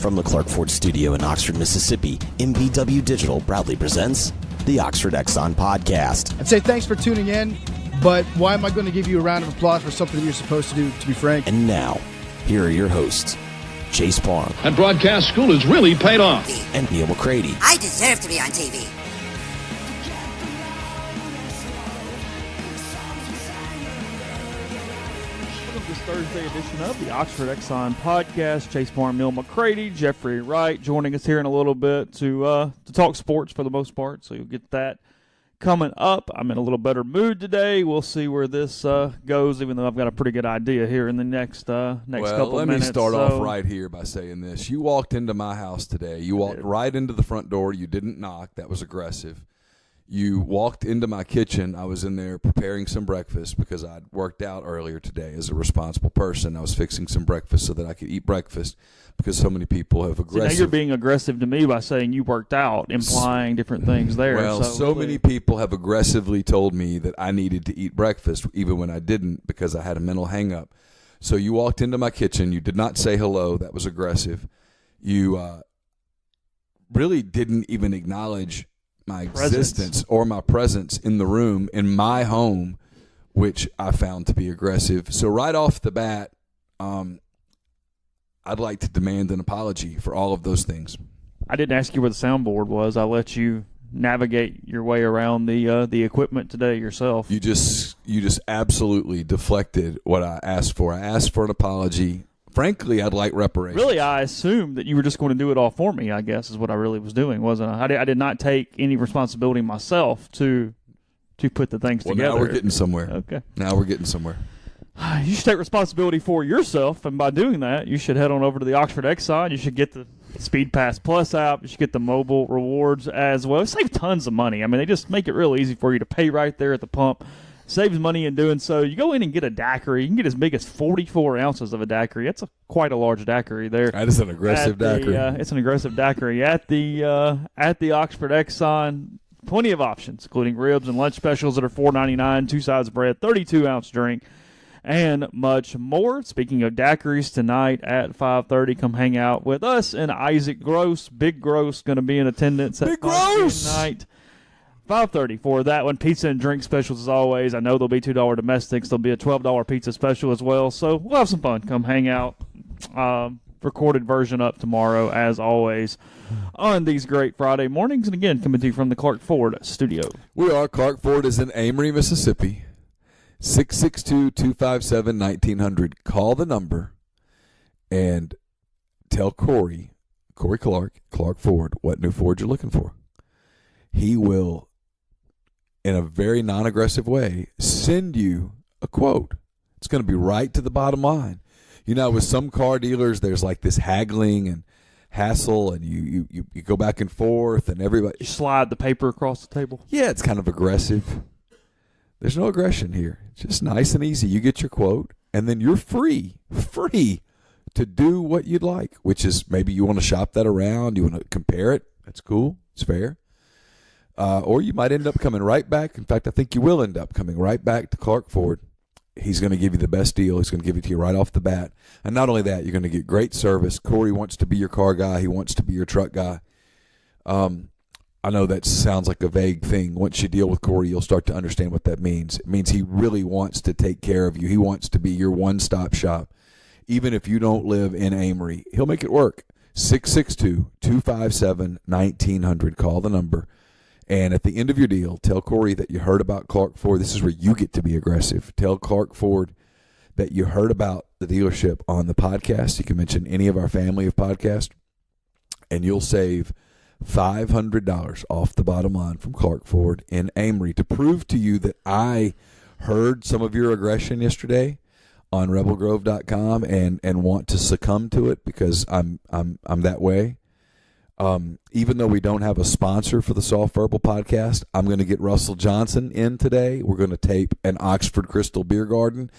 From the Clark Ford Studio in Oxford, Mississippi, MBW Digital proudly presents the Oxford Exxon Podcast. I'd say thanks for tuning in, but why am I going to give you a round of applause for something that you're supposed to do, to be frank? And now, here are your hosts, Chase Parham. And broadcast school has really paid off. And Neal McCready. I deserve to be on TV. Thursday edition of the Oxford Exxon Podcast. Chase Parham, Neal McCready, Jeffrey Wright joining us here in a little bit to talk sports for the most part. So you'll get that coming up. I'm in a little better mood today. We'll see where this goes, even though I've got a pretty good idea here in the next couple minutes. Well, let me start off right here by saying this. You walked into my house today. You walked right into the front door. You didn't knock. That was aggressive. You walked into my kitchen. I was in there preparing some breakfast because I'd worked out earlier today as a responsible person. I was fixing some breakfast so that I could eat breakfast because so many people have aggressive. So now you're being aggressive to me by saying you worked out, implying different things there. Well, so many people have aggressively told me that I needed to eat breakfast even when I didn't because I had a mental hang-up. So you walked into my kitchen. You did not say hello. That was aggressive. You really didn't even acknowledge my existence or my presence in the room in my home, which I found to be aggressive. So right off the bat, I'd like to demand an apology for all of those things. I didn't ask you where the soundboard was. I let you navigate your way around the equipment today yourself. You just absolutely deflected what I asked for. I asked for an apology. Frankly, I'd like reparations. Really, I assumed that you were just going to do it all for me, I guess, is what I really was doing, wasn't I? I did not take any responsibility myself to put the things together. Now we're getting somewhere. Okay. Now we're getting somewhere. You should take responsibility for yourself, and by doing that, you should head on over to the Oxford Exxon. You should get the Speed Pass Plus app. You should get the mobile rewards as well. Save tons of money. I mean, they just make it real easy for you to pay right there at the pump. Saves money in doing so. You go in and get a daiquiri. You can get as big as 44 ounces of a daiquiri. That's quite a large daiquiri there. That is an aggressive daiquiri. It's an aggressive daiquiri at the Oxford Exxon. Plenty of options, including ribs and lunch specials that are $4.99, 2 sides of bread, 32-ounce drink, and much more. Speaking of daiquiris, tonight at 5:30, come hang out with us and Isaac Gross. Big Gross going to be in attendance at tonight. 5:30 for that one. Pizza and drink specials as always. I know there'll be $2 domestics. There'll be a $12 pizza special as well. So we'll have some fun. Come hang out. Recorded version up tomorrow as always on these great Friday mornings. And again, coming to you from the Clark Ford studio. We are. Clark Ford is in Amory, Mississippi. 662-257-1900. Call the number and tell Corey Clark Ford, what new Ford you're looking for. He will, in a very non-aggressive way, send you a quote. It's going to be right to the bottom line. You know, with some car dealers, there's like this haggling and hassle, and you go back and forth, and everybody... You slide the paper across the table? Yeah, it's kind of aggressive. There's no aggression here. It's just nice and easy. You get your quote, and then you're free to do what you'd like, which is maybe you want to shop that around, you want to compare it. That's cool. It's fair. Or you might end up coming right back. In fact, I think you will end up coming right back to Clark Ford. He's going to give you the best deal. He's going to give it to you right off the bat. And not only that, you're going to get great service. Corey wants to be your car guy. He wants to be your truck guy. I know that sounds like a vague thing. Once you deal with Corey, you'll start to understand what that means. It means he really wants to take care of you. He wants to be your one-stop shop. Even if you don't live in Amory, he'll make it work. 662-257-1900. Call the number. And at the end of your deal, tell Corey that you heard about Clark Ford. This is where you get to be aggressive. Tell Clark Ford that you heard about the dealership on the podcast. You can mention any of our family of podcasts, and you'll save $500 off the bottom line from Clark Ford in Amory. To prove to you that I heard some of your aggression yesterday on rebelgrove.com and want to succumb to it because I'm that way. Even though we don't have a sponsor for the Soft Verbal podcast, I'm going to get Russell Johnson in today. We're going to tape an Oxford Crystal Beer Garden,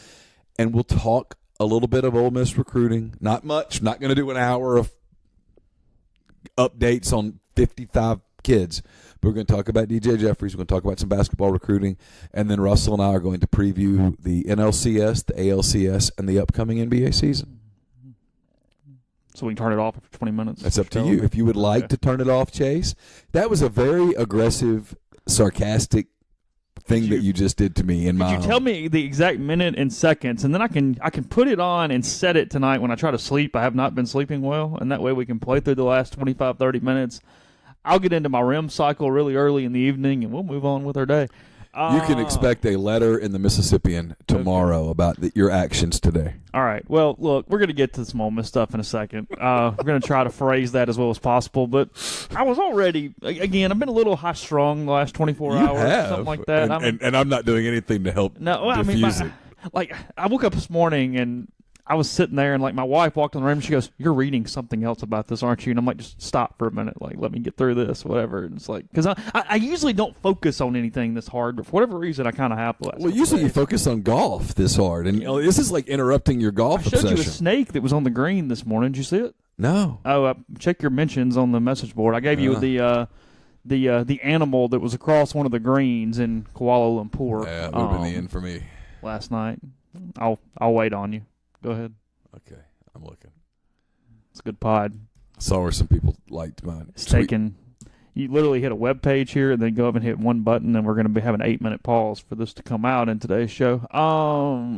and we'll talk a little bit of Ole Miss recruiting. Not much. I'm not going to do an hour of updates on 55 kids. But we're going to talk about DJ Jeffries. We're going to talk about some basketball recruiting. And then Russell and I are going to preview the NLCS, the ALCS, and the upcoming NBA season. So we can turn it off after 20 minutes. That's up to you. If you would like to turn it off, Chase. That was a very aggressive, sarcastic thing that you just did to me in my home. Could you tell me the exact minute and seconds, and then I can put it on and set it tonight when I try to sleep. I have not been sleeping well, and that way we can play through the last 25, 30 minutes. I'll get into my REM cycle really early in the evening, and we'll move on with our day. You can expect a letter in the Mississippian tomorrow about your actions today. All right. Well, look, we're going to get to some Ole Miss stuff in a second. We're going to try to phrase that as well as possible. But I was already, again, I've been a little high-strung the last 24 hours, something like that. And I'm not doing anything to help diffuse it. Like, I woke up this morning and I was sitting there, and like my wife walked in the room and she goes, "You're reading something else about this, aren't you?" And I'm like, "Just stop for a minute. Like, let me get through this, whatever." And it's like, because I usually don't focus on anything this hard, but for whatever reason, I kind of have. Well, usually you focus on golf this hard, and this is like interrupting your golf obsession. I showed you a snake that was on the green this morning. Did you see it? No. Oh, check your mentions on the message board. I gave you the animal that was across one of the greens in Kuala Lumpur. Yeah, it would have been the end for me last night. I'll wait on you. Go ahead. Okay, I'm looking. It's a good pod. I saw where some people liked mine. It's taken. You literally hit a web page here and then go up and hit one button, and we're going to be having an 8-minute pause for this to come out in today's show.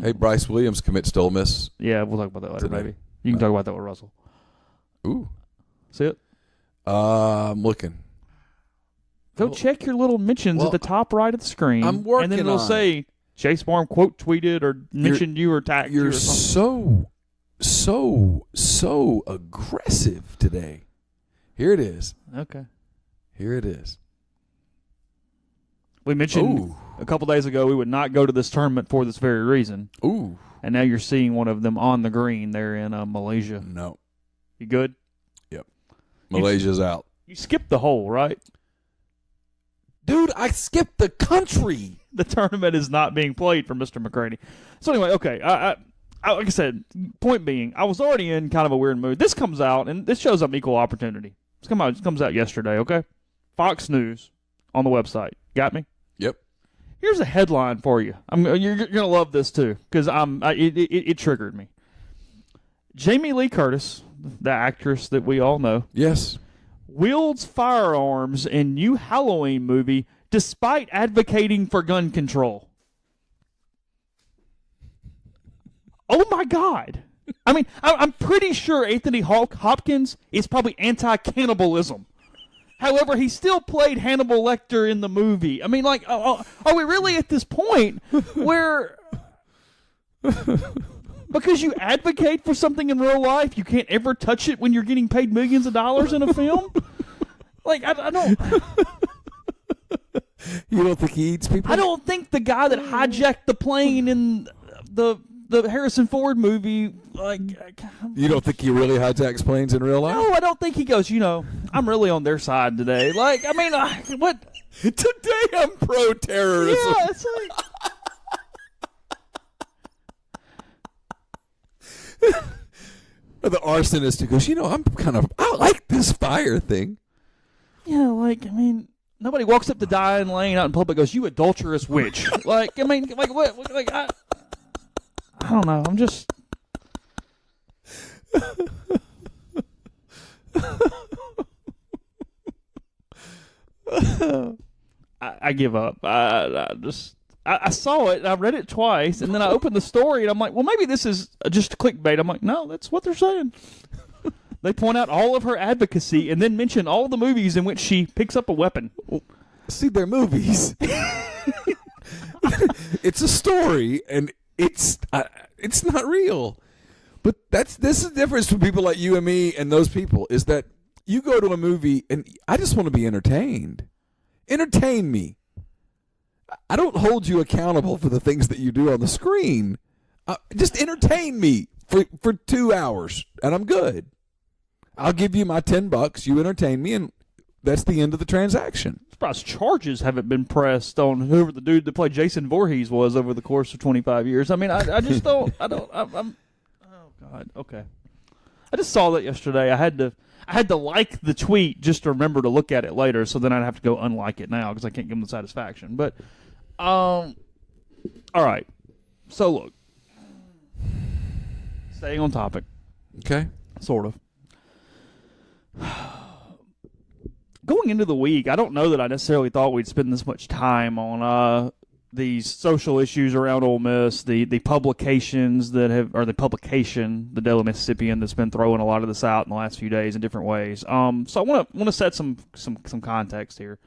Hey, Bryce Williams commits to Ole Miss. Yeah, we'll talk about that later, maybe. You can talk about that with Russell. Ooh. See it? I'm looking. Go check your little mentions at the top right of the screen. I'm working and then it'll say Chase Barham quote tweeted or mentioned you or tagged you or something. You're so aggressive today. Here it is. Okay. Here it is. We mentioned a couple days ago we would not go to this tournament for this very reason. Ooh. And now you're seeing one of them on the green there in Malaysia. No. You good? Yep. Malaysia's out. You skipped the hole, right? Dude, I skipped the country. The tournament is not being played for Mr. McCready. So anyway, okay. I like I said, point being, I was already in kind of a weird mood. This comes out, and this shows up equal opportunity. It comes out yesterday, okay? Fox News on the website. Got me? Yep. Here's a headline for you. You're going to love this, too, because it triggered me. Jamie Lee Curtis, the actress that we all know. Yes. Wields firearms in new Halloween movie despite advocating for gun control. Oh, my God. I mean, I'm pretty sure Anthony Hopkins is probably anti-cannibalism. However, he still played Hannibal Lecter in the movie. I mean, like, are we really at this point where because you advocate for something in real life, you can't ever touch it when you're getting paid millions of dollars in a film? Like, I don't... You don't think he eats people? I don't think the guy that hijacked the plane in the Harrison Ford movie, like... You don't think he really hijacks planes in real life? No, I don't think he goes, I'm really on their side today. Like, I mean, what? Today I'm pro-terrorism. Yeah, it's like... Or the arsonist who goes, I like this fire thing. Yeah, like, I mean... Nobody walks up to Diane Lane out in public and goes, "You adulterous witch." Like, I mean, like, what? Like, I don't know. I'm just... I give up. I saw it, and I read it twice, and then I opened the story, and I'm like, well, maybe this is just clickbait. I'm like, no, that's what they're saying. They point out all of her advocacy and then mention all the movies in which she picks up a weapon. See, they're movies. It's a story, and it's not real. But this is the difference between people like you and me and those people, is that you go to a movie, and I just want to be entertained. Entertain me. I don't hold you accountable for the things that you do on the screen. Just entertain me for 2 hours, and I'm good. I'll give you my $10. You entertain me, and that's the end of the transaction. I'm surprised charges haven't been pressed on whoever the dude that played Jason Voorhees was over the course of 25 years. I mean, I just don't. I'm. Oh God. Okay. I just saw that yesterday. I had to like the tweet just to remember to look at it later. So then I'd have to go unlike it now because I can't give them the satisfaction. But, all right. So look, staying on topic. Okay. Sort of. going into the week, I don't know that I necessarily thought we'd spend this much time on these social issues around Ole Miss, the publications that have, or the publication, the Daily Mississippian, that's been throwing a lot of this out in the last few days in different ways. So I want to set some context here.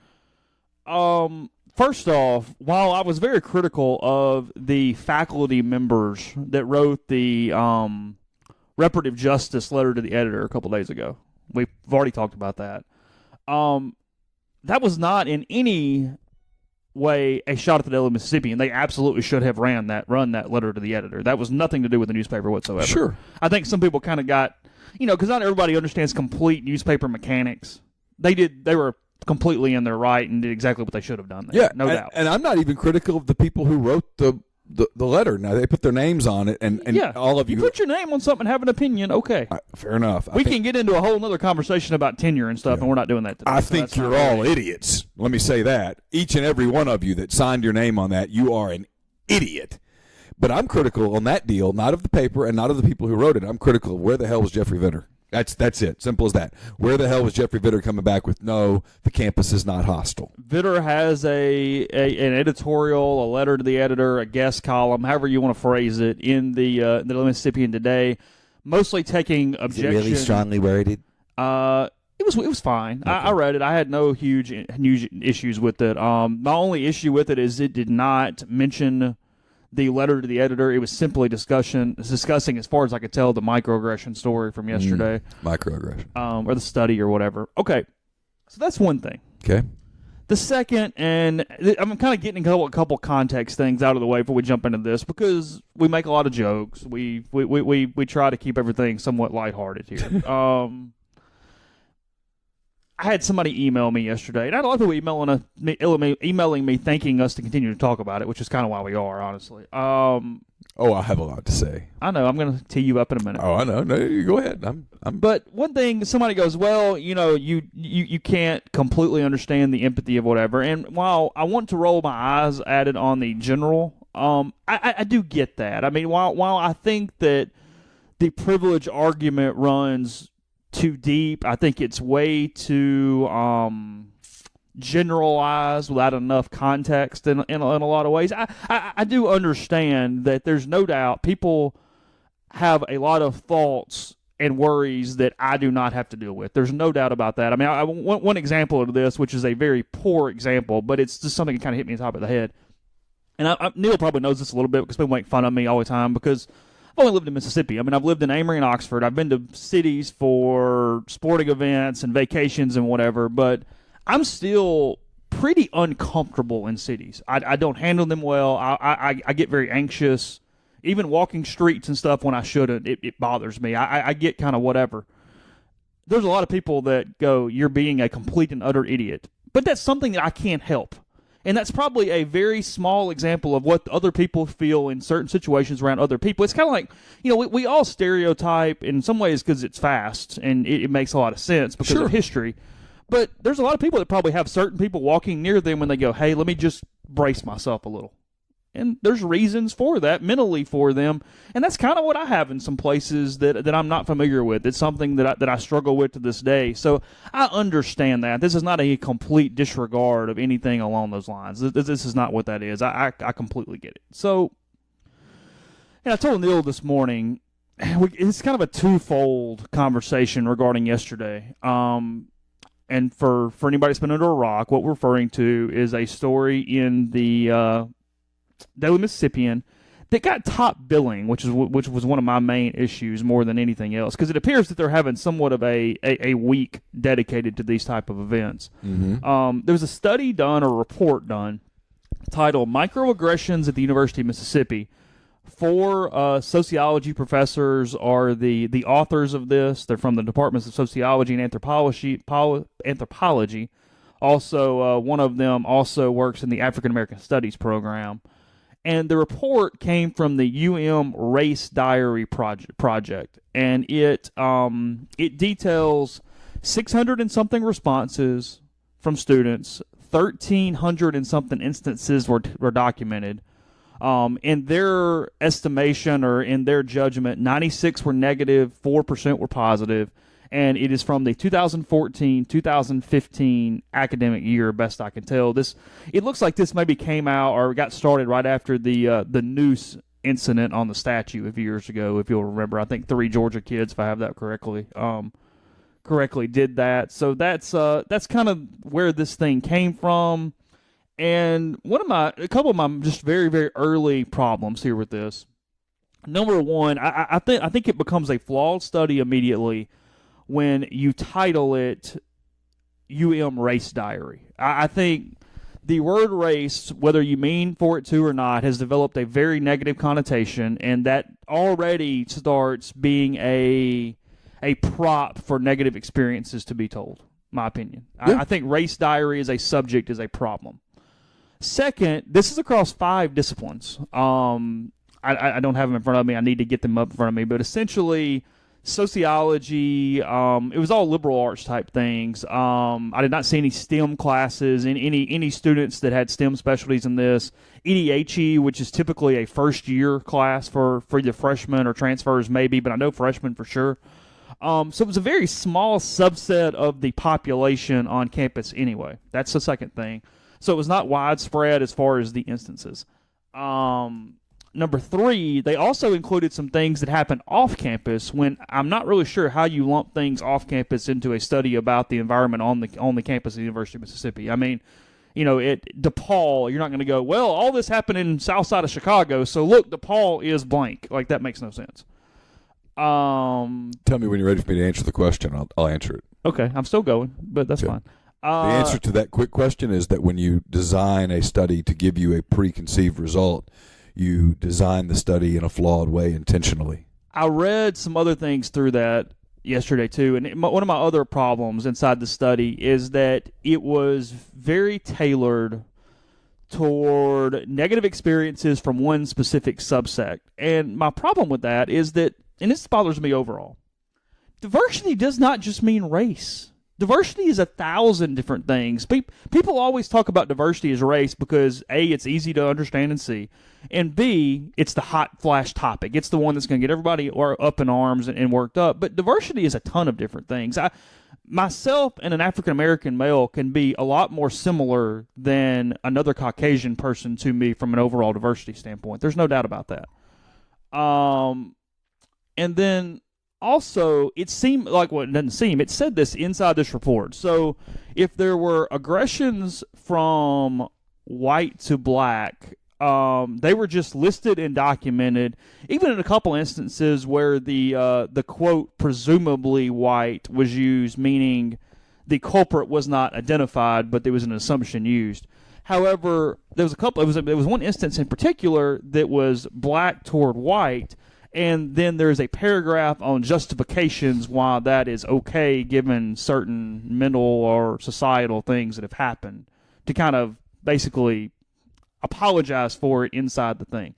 First off, while I was very critical of the faculty members that wrote the reparative justice letter to the editor a couple days ago, we've already talked about that. That was not in any way a shot at the Daily Mississippian. They absolutely should have run that letter to the editor. That was nothing to do with the newspaper whatsoever. Sure. I think some people kind of got, because not everybody understands complete newspaper mechanics. They were completely in their right and did exactly what they should have done there. Yeah, no doubt. And I'm not even critical of the people who wrote the letter. Now, they put their names on it, and yeah, all of you put your name on something and have an opinion, okay. Fair enough. We can get into a whole other conversation about tenure and stuff, and we're not doing that today. I think you're all idiots. Let me say that. Each and every one of you that signed your name on that, you are an idiot. But I'm critical on that deal, not of the paper and not of the people who wrote it. I'm critical of where the hell was Jeffrey Vitter. That's it. Simple as that. Where the hell was Jeffrey Vitter coming back with, no, the campus is not hostile? Vitter has an editorial, a letter to the editor, a guest column, however you want to phrase it, in the Mississippian today, mostly taking objection. Is it really strongly worded? It was fine. Okay. I read it. I had no huge issues with it. My only issue with it is it did not mention the letter to the editor. It was simply discussing, as far as I could tell, the microaggression story from yesterday. Microaggression. Or the study or whatever. Okay. So that's one thing. Okay. The second, and I'm kind of getting a couple context things out of the way before we jump into this, because we make a lot of jokes. We try to keep everything somewhat lighthearted here. I had somebody email me yesterday, and I had a lot of people emailing me thanking us to continue to talk about it, which is kind of why we are, honestly. I have a lot to say. I know. I'm going to tee you up in a minute. Oh, I know. No, you go ahead. But one thing, somebody goes, well, you can't completely understand the empathy of whatever. And while I want to roll my eyes at it on the general, I do get that. I mean, while I think that the privilege argument runs too deep, I think it's way too generalized without enough context in a lot of ways. I do understand that there's no doubt people have a lot of thoughts and worries that I do not have to deal with. There's no doubt about that. I mean, I want one example of this, which is a very poor example, but it's just something that kind of hit me on top of the head. And Neil probably knows this a little bit because people make fun of me all the time because I've only lived in Mississippi. I mean, I've lived in Amory and Oxford. I've been to cities for sporting events and vacations and whatever, but I'm still pretty uncomfortable in cities. I don't handle them well. I get very anxious. Even walking streets and stuff when I shouldn't, it bothers me. I get kind of whatever. There's a lot of people that go, you're being a complete and utter idiot. But that's something that I can't help. And that's probably a very small example of what other people feel in certain situations around other people. It's kind of like, we all stereotype in some ways because it's fast and it makes a lot of sense because of history. But there's a lot of people that probably have certain people walking near them when they go, hey, let me just brace myself a little. And there's reasons for that, mentally for them. And that's kind of what I have in some places that I'm not familiar with. It's something that I struggle with to this day. So I understand that. This is not a complete disregard of anything along those lines. This is not what that is. I completely get it. So, and I told Neil this morning, it's kind of a twofold conversation regarding yesterday. And for anybody that's been under a rock, what we're referring to is a story in the Daily Mississippian that got top billing, which was one of my main issues more than anything else, because it appears that they're having somewhat of a week dedicated to these type of events. Mm-hmm. There was a study done, or a report done, titled Microaggressions at the University of Mississippi. 4 sociology professors are the authors of this. They're from the Departments of Sociology and Anthropology. Also, one of them also works in the African American Studies program. And the report came from the UM Race Diary project, and it details 600 and something responses from students, 1,300 and something instances were documented. In their estimation, or in their judgment, 96 were negative, 4% were positive, and it is from the 2014-2015 academic year, best I can tell. It looks like this maybe came out or got started right after the noose incident on the statue a few years ago, if you'll remember. I think 3 Georgia kids, if I have that correctly, did that. So that's kind of where this thing came from. And a couple of my just very, very early problems here with this. Number one, I think it becomes a flawed study immediately when you title it UM Race Diary. I think the word race, whether you mean for it to or not, has developed a very negative connotation, and that already starts being a prop for negative experiences to be told, my opinion. Yeah. I think race diary as a subject is a problem. Second, this is across 5 disciplines. I don't have them in front of me. I need to get them up in front of me. But essentially, sociology, it was all liberal arts type things. I did not see any STEM classes, any students that had STEM specialties in this. EDHE, which is typically a first-year class for either freshmen or transfers maybe, but I know freshmen for sure. So it was a very small subset of the population on campus anyway. That's the second thing. So it was not widespread as far as the instances. Number 3, they also included some things that happened off campus when I'm not really sure how you lump things off campus into a study about the environment on the campus of the University of Mississippi. I mean, at DePaul, you're not going to go, well, all this happened in south side of Chicago, so look, DePaul is blank. Like, that makes no sense. Tell me when you're ready for me to answer the question. I'll answer it. Okay, I'm still going, but that's fine. The answer to that quick question is that when you design a study to give you a preconceived result, you design the study in a flawed way intentionally. I read some other things through that yesterday too, and one of my other problems inside the study is that it was very tailored toward negative experiences from one specific subsect. And my problem with that is that, and this bothers me overall, diversity does not just mean race. Diversity is 1,000 different things. People always talk about diversity as race because, A, it's easy to understand and see, and B, it's the hot flash topic. It's the one that's going to get everybody up in arms and worked up. But diversity is a ton of different things. Myself and an African-American male can be a lot more similar than another Caucasian person to me from an overall diversity standpoint. There's no doubt about that. And then also, it seemed like, well, it doesn't seem, it said this inside this report. So if there were aggressions from white to black, they were just listed and documented, even in a couple instances where the quote, presumably white, was used, meaning the culprit was not identified, but there was an assumption used. However, there was one instance in particular that was black toward white, and then there's a paragraph on justifications why that is okay given certain mental or societal things that have happened, to kind of basically apologize for it inside the thing.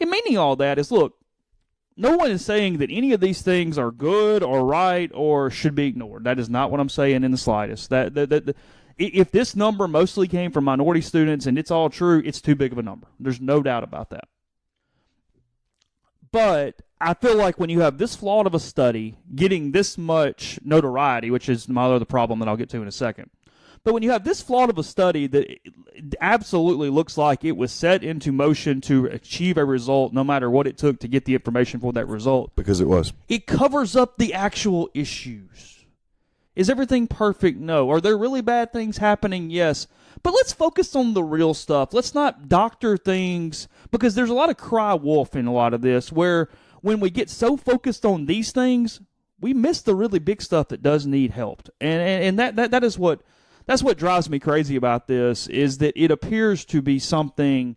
And meaning all that is, look, no one is saying that any of these things are good or right or should be ignored. That is not what I'm saying in the slightest. If this number mostly came from minority students and it's all true, it's too big of a number. There's no doubt about that. But I feel like when you have this flawed of a study getting this much notoriety, which is my other problem that I'll get to in a second, but when you have this flawed of a study that absolutely looks like it was set into motion to achieve a result no matter what it took to get the information for that result. Because it was. It covers up the actual issues. Is everything perfect? No. Are there really bad things happening? Yes. But let's focus on the real stuff. Let's not doctor things, because there's a lot of cry wolf in a lot of this, where when we get so focused on these things, we miss the really big stuff that does need help. And that is that's what drives me crazy about this, is that it appears to be something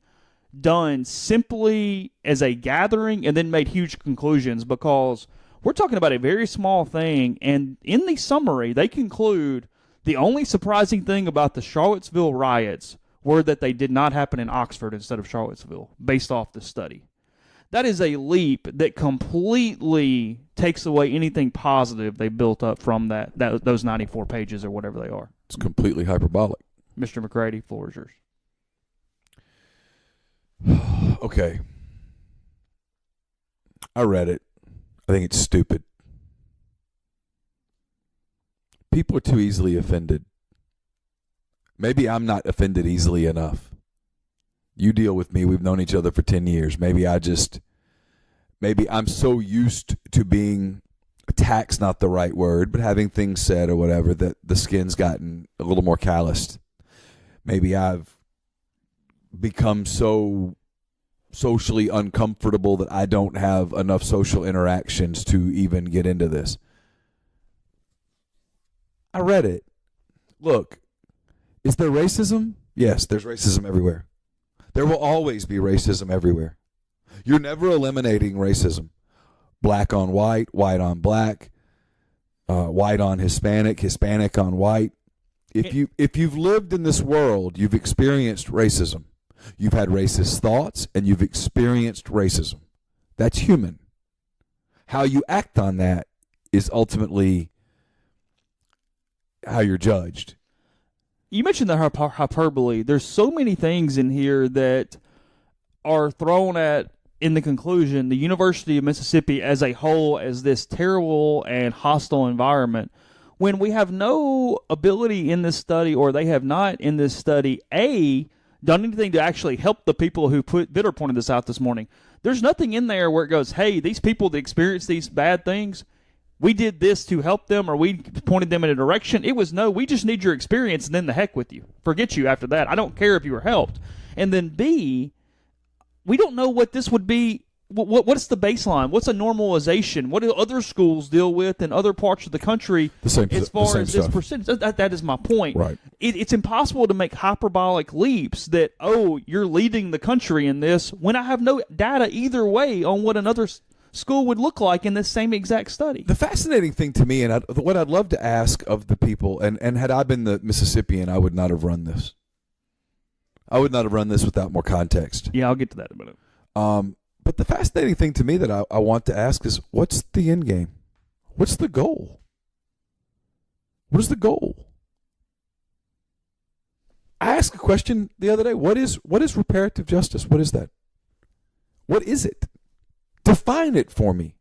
done simply as a gathering and then made huge conclusions, because we're talking about a very small thing, and in the summary, they conclude the only surprising thing about the Charlottesville riots were that they did not happen in Oxford instead of Charlottesville, based off the study. That is a leap that completely takes away anything positive they built up from those 94 pages or whatever they are. It's completely hyperbolic. Mr. McCready, floor is yours. Okay. I read it. I think it's stupid. People are too easily offended. Maybe I'm not offended easily enough. You deal with me. We've known each other for 10 years. Maybe I'm so used to being attack's not the right word, but having things said or whatever, that the skin's gotten a little more calloused. Maybe I've become so socially uncomfortable that I don't have enough social interactions to even get into this. I read it. Look, is there racism? Yes, there's racism everywhere. There will always be racism everywhere. You're never eliminating racism. Black on white, white on black, white on Hispanic, Hispanic on white. If you've lived in this world, you've experienced racism. You've had racist thoughts, and you've experienced racism. That's human. How you act on that is ultimately how you're judged. You mentioned the hyperbole. There's so many things in here that are thrown at, in the conclusion, the University of Mississippi as a whole as this terrible and hostile environment, when we have no ability in this study, or they have not in this study, done anything to actually help the people who Bitter pointed this out this morning. There's nothing in there where it goes, hey, these people that experience these bad things, we did this to help them, or we pointed them in a direction. It was, no, we just need your experience, and then the heck with you. Forget you after that. I don't care if you were helped. And then B, we don't know what this would be. What's the baseline? What's a normalization? What do other schools deal with in other parts of the country as far as this percentage? That is my point. Right. It's impossible to make hyperbolic leaps that, oh, you're leading the country in this, when I have no data either way on what another school would look like in this same exact study. The fascinating thing to me, and what I'd love to ask of the people, and had I been the Mississippian, I would not have run this. I would not have run this without more context. Yeah, I'll get to that in a minute. But the fascinating thing to me that I want to ask is, what's the end game? What's the goal? What is the goal? I asked a question the other day. What is reparative justice? What is that? What is it? Define it for me.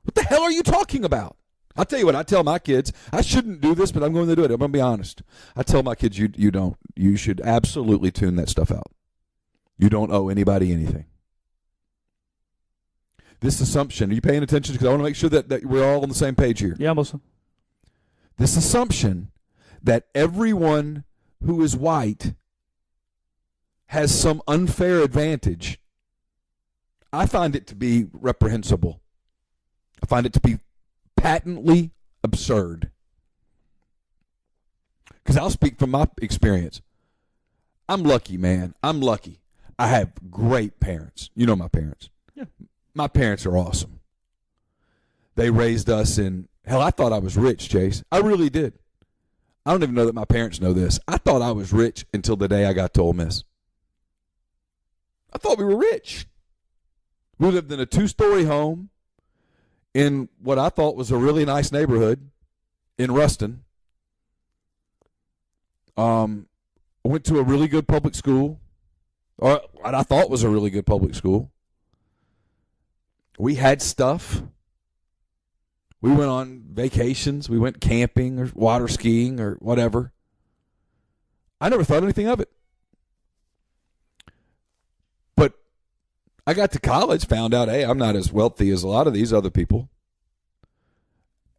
What the hell are you talking about? I'll tell you what, I tell my kids, I shouldn't do this, but I'm going to do it. I'm going to be honest. I tell my kids, you should absolutely tune that stuff out. You don't owe anybody anything. This assumption, are you paying attention? Because I want to make sure that we're all on the same page here. Yeah, I'm listening. This assumption that everyone who is white has some unfair advantage, I find it to be reprehensible. I find it to be patently absurd. Because I'll speak from my experience. I'm lucky, man. I'm lucky. I have great parents. You know my parents. Yeah. My parents are awesome. They raised us in, hell, I thought I was rich, Chase. I really did. I don't even know that my parents know this. I thought I was rich until the day I got to Ole Miss. I thought we were rich. We lived in a 2-story home in what I thought was a really nice neighborhood in Ruston. I went to a really good public school, or what I thought was a really good public school. We had stuff. We went on vacations. We went camping or water skiing or whatever. I never thought anything of it. But I got to college, found out, hey, I'm not as wealthy as a lot of these other people.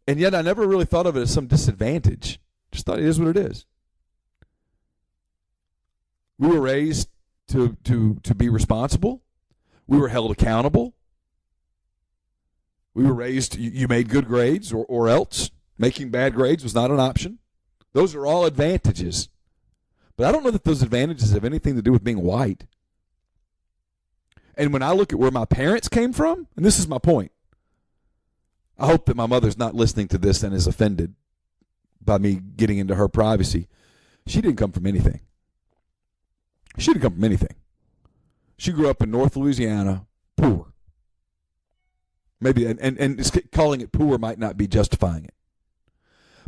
And yet I never really thought of it as some disadvantage. Just thought it is what it is. We were raised to be responsible. We were held accountable. We were raised, you made good grades or else. Making bad grades was not an option. Those are all advantages. But I don't know that those advantages have anything to do with being white. And when I look at where my parents came from, and this is my point, I hope that my mother's not listening to this and is offended by me getting into her privacy. She didn't come from anything. She didn't come from anything. She grew up in North Louisiana, poor. Maybe, and calling it poor might not be justifying it.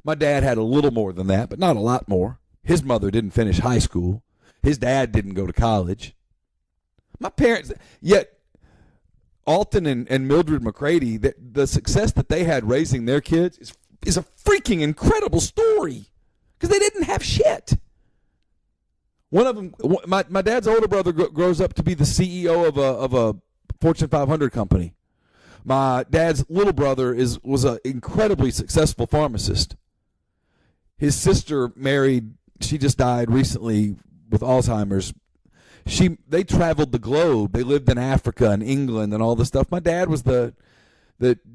My dad had a little more than that, but not a lot more. His mother didn't finish high school. His dad didn't go to college. My parents, yet Alton and Mildred McCready, the success that they had raising their kids is is a freaking incredible story because they didn't have shit. One of them, my dad's older brother grows up to be the CEO of a Fortune 500 company. My dad's little brother was an incredibly successful pharmacist. His sister married, she just died recently with Alzheimer's. They traveled the globe. They lived in Africa and England and all this stuff. My dad was the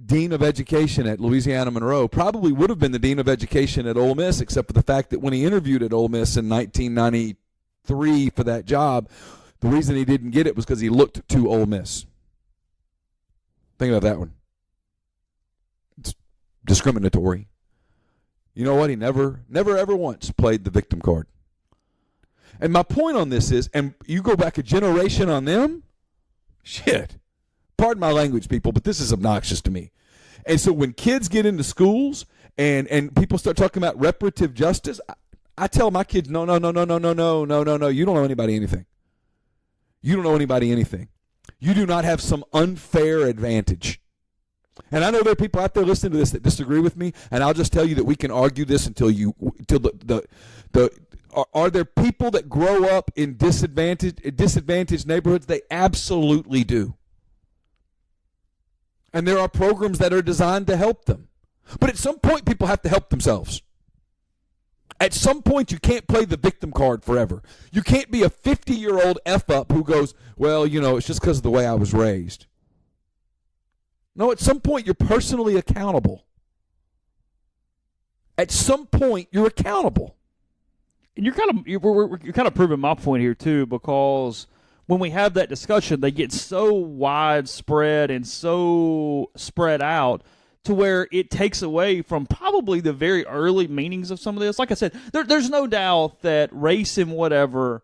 dean of education at Louisiana Monroe, probably would have been the dean of education at Ole Miss, except for the fact that when he interviewed at Ole Miss in 1993 for that job, the reason he didn't get it was because he looked to Ole Miss. Think about that one. It's discriminatory. You know what? He never ever once played the victim card. And my point on this is, and you go back a generation on them, shit. Pardon my language, people, but this is obnoxious to me. And so when kids get into schools and people start talking about reparative justice, I tell my kids, no. You don't know anybody anything. You don't know anybody anything. You do not have some unfair advantage. And I know there are people out there listening to this that disagree with me, and I'll just tell you that we can argue this until are there people that grow up in disadvantaged neighborhoods? They absolutely do. And there are programs that are designed to help them. But at some point, people have to help themselves. At some point, you can't play the victim card forever. You can't be a 50-year-old F-up who goes, well, it's just because of the way I was raised. No, at some point, you're personally accountable. At some point, you're accountable. And you're kind of proving my point here, too, because when we have that discussion, they get so widespread and so spread out to where it takes away from probably the very early meanings of some of this. Like I said, there's no doubt that race and whatever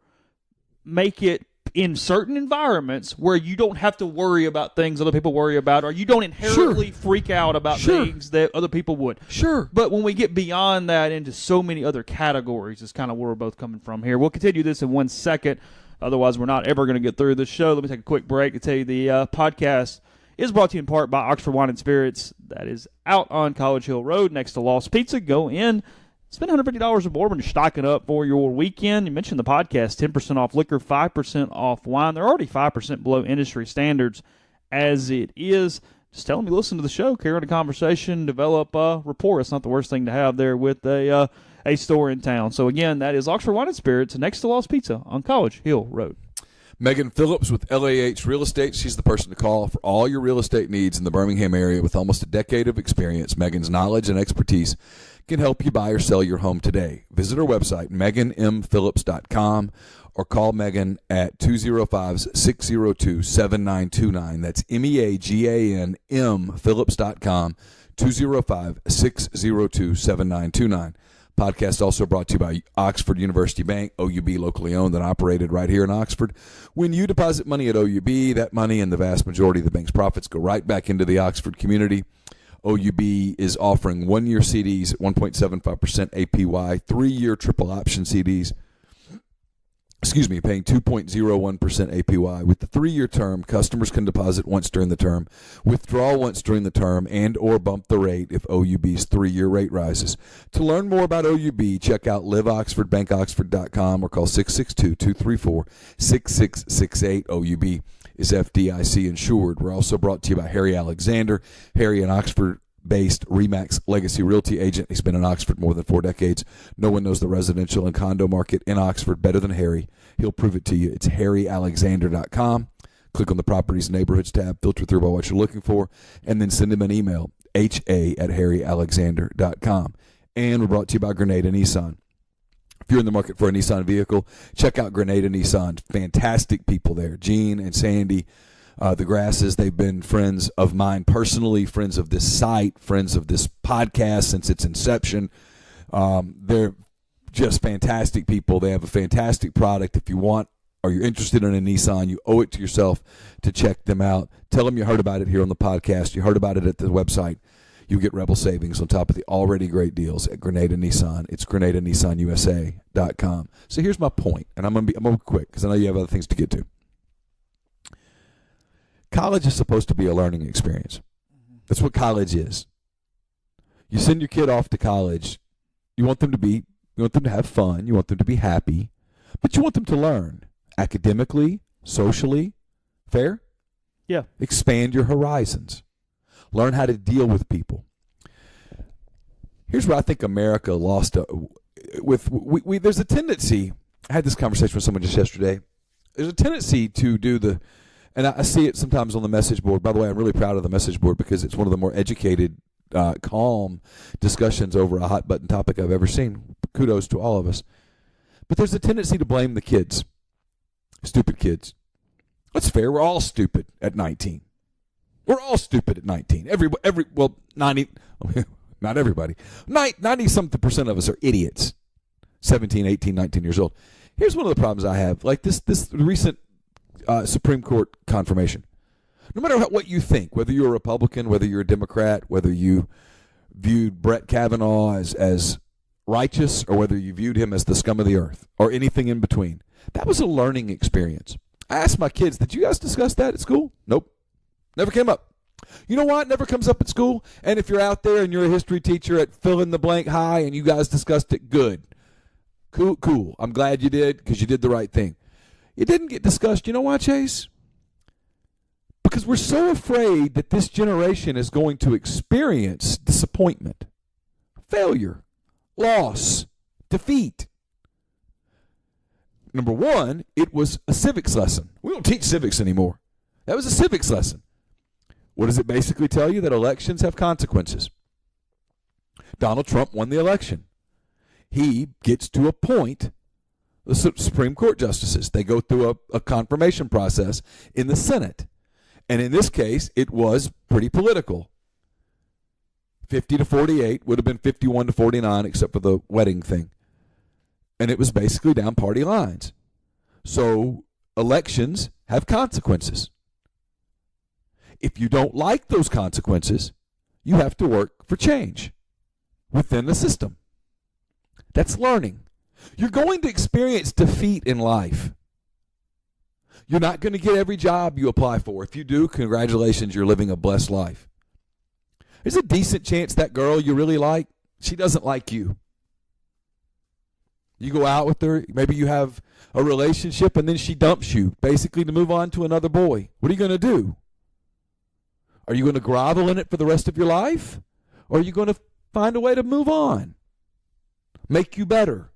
make it in certain environments where you don't have to worry about things other people worry about, or you don't inherently freak out about things that other people would. Sure. But when we get beyond that into so many other categories is kind of where we're both coming from here. We'll continue this in 1 second. Otherwise, we're not ever going to get through this show. Let me take a quick break to tell you the podcast is brought to you in part by Oxford Wine and Spirits. That is out on College Hill Road next to Lost Pizza. Go in, spend $150 of bourbon, you're stocking up for your weekend. You mentioned the podcast, 10% off liquor, 5% off wine. They're already 5% below industry standards as it is. Just tell them you listen to the show, carry on a conversation, develop a rapport. It's not the worst thing to have there with a store in town. So, again, that is Oxford Wine and Spirits next to Lost Pizza on College Hill Road. Megan Phillips with LAH Real Estate. She's the person to call for all your real estate needs in the Birmingham area. With almost a decade of experience, Megan's knowledge and expertise can help you buy or sell your home today. Visit her website, meganmphillips.com, or call Megan at 205-602-7929. That's MEAGAN Phillips.com, 205-602-7929. Podcast also brought to you by Oxford University Bank, OUB, locally owned and operated right here in Oxford. When you deposit money at OUB, that money and the vast majority of the bank's profits go right back into the Oxford community. OUB is offering 1-year CDs at 1.75% APY, 3-year triple option CDs, paying 2.01% APY. With the 3-year term, customers can deposit once during the term, withdraw once during the term, and or bump the rate if OUB's 3-year rate rises. To learn more about OUB, check out liveoxfordbankoxford.com or call 662-234-6668. OUB is FDIC insured. We're also brought to you by Harry Alexander. Harry, an Oxford-based RE/MAX legacy realty agent. He's been in Oxford more than 4 decades. No one knows the residential and condo market in Oxford better than Harry. He'll prove it to you. It's harryalexander.com. Click on the Properties and Neighborhoods tab, filter through by what you're looking for, and then send him an email, ha@harryalexander.com. And we're brought to you by Grenada Nissan. If you're in the market for a Nissan vehicle, check out Grenada Nissan. Fantastic people there. Gene and Sandy, the Grasses, they've been friends of mine personally, friends of this site, friends of this podcast since its inception. They're just fantastic people. They have a fantastic product. If you want or you're interested in a Nissan, you owe it to yourself to check them out. Tell them you heard about it here on the podcast. You heard about it at the website. You get Rebel savings on top of the already great deals at Grenada Nissan. It's GrenadaNissanUSA.com. So here's my point, and I'm gonna be quick because I know you have other things to get to. College is supposed to be a learning experience. That's what college is. You send your kid off to college. You want them to have fun. You want them to be happy. But you want them to learn academically, socially. Fair? Yeah. Expand your horizons. Learn how to deal with people. Here's where I think America lost there's a tendency. I had this conversation with someone just yesterday. There's a tendency to do and I see it sometimes on the message board. By the way, I'm really proud of the message board because it's one of the more educated, calm discussions over a hot button topic I've ever seen. Kudos to all of us. But there's a tendency to blame the kids. Stupid kids. That's fair. We're all stupid at 19. We're all stupid at 19. 90, not everybody. 90-something% of us are idiots. 17, 18, 19 years old. Here's one of the problems I have. Like this recent Supreme Court confirmation. No matter what you think, whether you're a Republican, whether you're a Democrat, whether you viewed Brett Kavanaugh as righteous or whether you viewed him as the scum of the earth or anything in between, that was a learning experience. I asked my kids, did you guys discuss that at school? Nope. Never came up. You know why it never comes up at school? And if you're out there and you're a history teacher at fill-in-the-blank high and you guys discussed it, good. Cool. I'm glad you did because you did the right thing. It didn't get discussed. You know why, Chase? Because we're so afraid that this generation is going to experience disappointment, failure, loss, defeat. Number one, it was a civics lesson. We don't teach civics anymore. That was a civics lesson. What does it basically tell you? That elections have consequences. Donald Trump won the election. He gets to appoint the Supreme Court justices. They go through a confirmation process in the Senate. And in this case, it was pretty political. 50-48 would have been 51-49 except for the wedding thing. And it was basically down party lines. So elections have consequences. If you don't like those consequences, you have to work for change within the system. That's learning. You're going to experience defeat in life. You're not going to get every job you apply for. If you do, congratulations, you're living a blessed life. There's a decent chance that girl you really like, she doesn't like you. You go out with her, maybe you have a relationship, and then she dumps you, basically to move on to another boy. What are you going to do? Are you going to grovel in it for the rest of your life? Or are you going to find a way to move on? Make you better.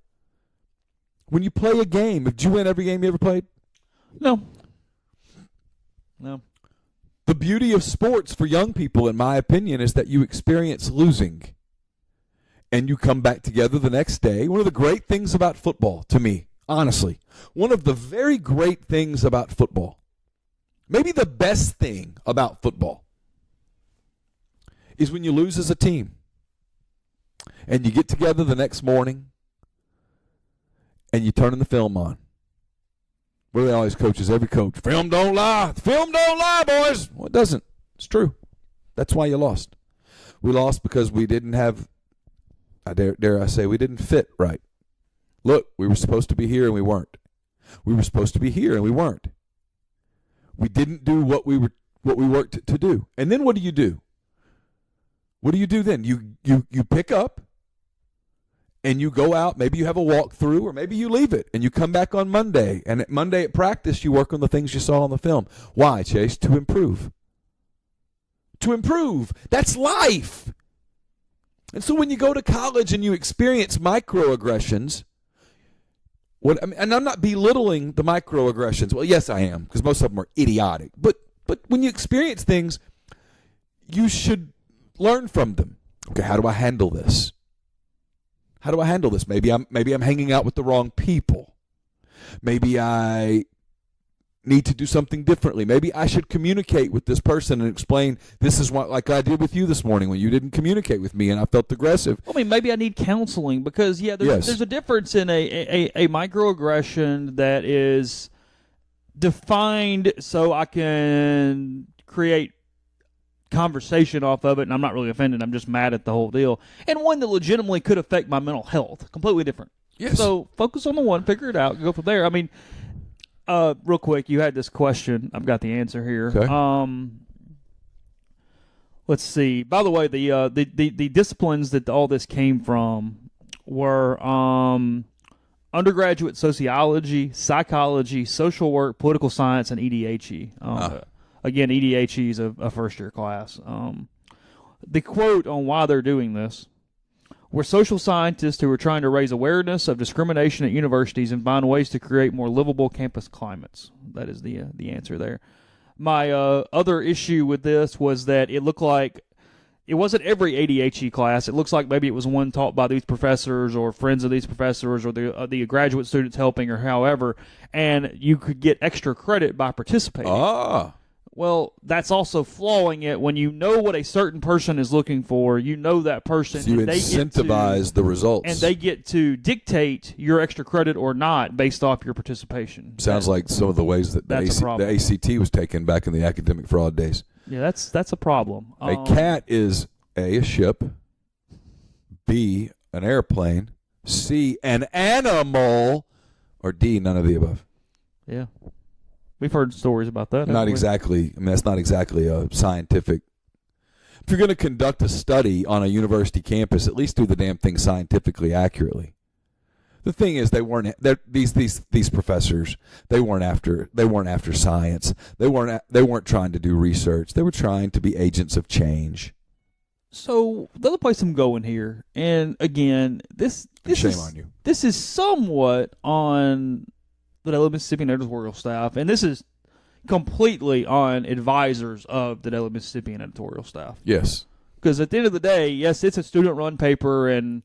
When you play a game, did you win every game you ever played? No. The beauty of sports for young people, in my opinion, is that you experience losing. And you come back together the next day. One of the great things about football, to me, honestly, one of the very great things about football, maybe the best thing about football, is when you lose as a team. And you get together the next morning, and you turn the film on. What do they always coaches? Every coach, film don't lie. Film don't lie, boys. Well, it doesn't. It's true. That's why you lost. We lost because we didn't have, dare I say, we didn't fit right. Look, we were supposed to be here and we weren't. We were supposed to be here and we weren't. We didn't do what we worked to do. And then what do? What do you do then? You pick up and you go out. Maybe you have a walkthrough or maybe you leave it and you come back on Monday. And Monday at practice, you work on the things you saw on the film. Why, Chase? To improve. To improve. That's life. And so when you go to college and you experience microaggressions, and I'm not belittling the microaggressions. Well, yes, I am, because most of them are idiotic. But when you experience things, you should learn from them. Okay, how do I handle this? How do I handle this? Maybe I'm hanging out with the wrong people. Maybe I need to do something differently. Maybe I should communicate with this person and explain this is what, like I did with you this morning when you didn't communicate with me and I felt aggressive. I mean, maybe I need counseling because, there's a difference in a microaggression that is defined so I can create conversation off of it, and I'm not really offended. I'm just mad at the whole deal. And one that legitimately could affect my mental health. Completely different. Yes. So focus on the one, figure it out, go from there. I mean, real quick, you had this question. I've got the answer here. Okay. Let's see. By the way, the disciplines that all this came from were undergraduate sociology, psychology, social work, political science, and EDHE. Again, EDHE is a first-year class. The quote on why they're doing this: "We're social scientists who are trying to raise awareness of discrimination at universities and find ways to create more livable campus climates." That is the answer there. My other issue with this was that it looked like it wasn't every ADHE class. It looks like maybe it was one taught by these professors or friends of these professors or the graduate students helping or however, and you could get extra credit by participating. Well, that's also flawing it when you know what a certain person is looking for. You know that person. So you incentivize the results. And they get to dictate your extra credit or not based off your participation. Sounds like some of the ways that the ACT was taken back in the academic fraud days. Yeah, that's a problem. A cat is A, ship, B, an airplane, C, an animal, or D, none of the above. Yeah. We've heard stories about that. Not exactly. I mean, that's not exactly a scientific. If you're going to conduct a study on a university campus, at least do the damn thing scientifically accurately. The thing is, these professors. They weren't after science. They weren't trying to do research. They were trying to be agents of change. So the other place I'm going here, and again, this shame on you. This is somewhat on the Daily Mississippian editorial staff, and this is completely on advisors of the Daily Mississippian editorial staff. Yes. Because at the end of the day, yes, it's a student-run paper, and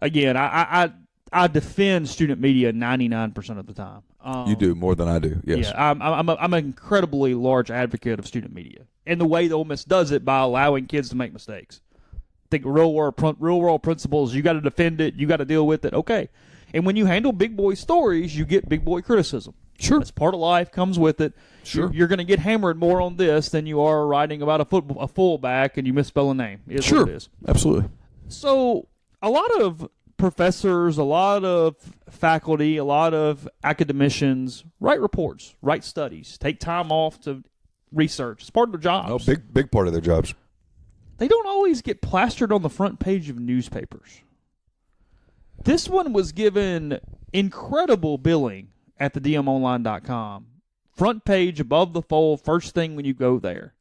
again, I defend student media 99% of the time. You do, more than I do, yes. Yeah, I'm an incredibly large advocate of student media, and the way the Ole Miss does it by allowing kids to make mistakes. I think real-world principles, you got to defend it, you got to deal with it, okay. And when you handle big boy stories, you get big boy criticism. Sure. That's part of life, comes with it. Sure. You're going to get hammered more on this than you are writing about a fullback and you misspell a name. Is sure. What it is. Absolutely. So a lot of professors, a lot of faculty, a lot of academicians write reports, write studies, take time off to research. It's part of their jobs. Oh, big part of their jobs. They don't always get plastered on the front page of newspapers. This one was given incredible billing at the DMOnline.com. Front page, above the fold, first thing when you go there.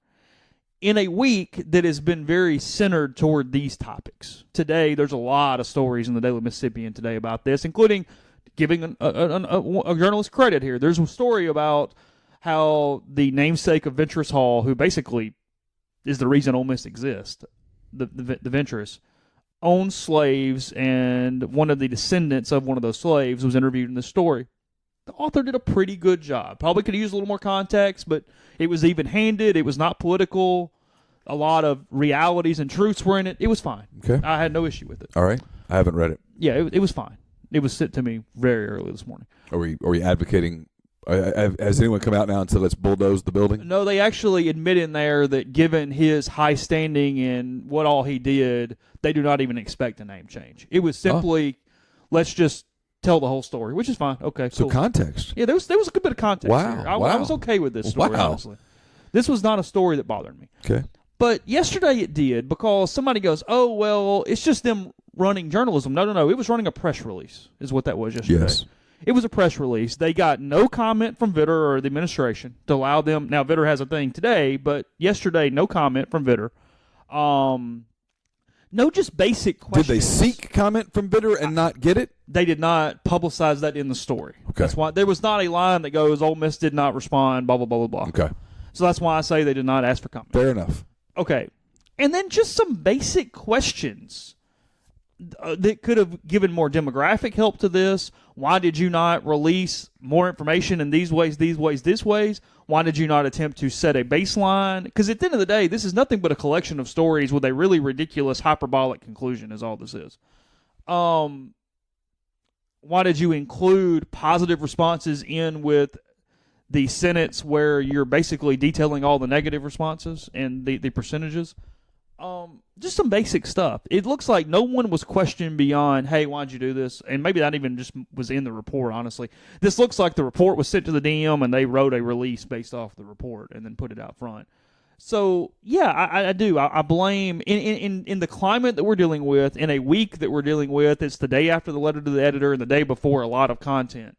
In a week that has been very centered toward these topics. Today, there's a lot of stories in the Daily Mississippian today about this, including giving a journalist credit here. There's a story about how the namesake of Ventress Hall, who basically is the reason Ole Miss exists, the Ventress, owned slaves, and one of the descendants of one of those slaves was interviewed in this story. The author did a pretty good job. Probably could have used a little more context, but it was even-handed. It was not political. A lot of realities and truths were in it. It was fine. Okay. I had no issue with it. All right. I haven't read it. Yeah, it was fine. It was sent to me very early this morning. Are we advocating? Has anyone come out now and said let's bulldoze the building? No, they actually admit in there that given his high standing and what all he did, they do not even expect a name change. It was simply, let's just tell the whole story, which is fine. Okay, so cool. Context. Yeah, there was a good bit of context wow, here. Wow. I was okay with this story, honestly. This was not a story that bothered me. Okay. But yesterday it did, because somebody goes, oh, well, it's just them running journalism. No. It was running a press release is what that was yesterday. Yes. It was a press release. They got no comment from Vitter or the administration to allow them. Now, Vitter has a thing today, but yesterday, no comment from Vitter. No, just basic questions. Did they seek comment from Vitter and not get it? They did not publicize that in the story. Okay. That's why there was not a line that goes, Ole Miss did not respond, blah, blah, blah, blah, blah. Okay. So that's why I say they did not ask for comment. Fair enough. Okay. And then just some basic questions that could have given more demographic help to this. Why did you not release more information in these ways? Why did you not attempt to set a baseline? Because at the end of the day, this is nothing but a collection of stories with a really ridiculous hyperbolic conclusion is all this is. Why did you include positive responses in with the sentence where you're basically detailing all the negative responses and the percentages? Just some basic stuff. It looks like no one was questioned beyond, hey, why'd you do this? And maybe that even just was in the report, honestly. This looks like the report was sent to the DM and they wrote a release based off the report and then put it out front. So, yeah, I do. I blame, in the climate that we're dealing with, in a week that we're dealing with, it's the day after the letter to the editor and the day before a lot of content.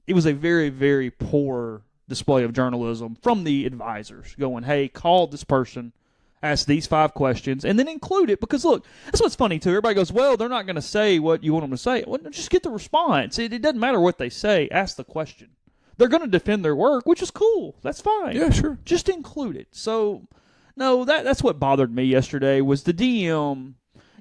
It was a very, very poor display of journalism from the advisors going, hey, call this person, ask these 5 questions, and then include it. Because, look, that's what's funny, too. Everybody goes, well, they're not going to say what you want them to say. Well, just get the response. It doesn't matter what they say. Ask the question. They're going to defend their work, which is cool. That's fine. Yeah, sure. Just include it. So, no, that's what bothered me yesterday was the DM,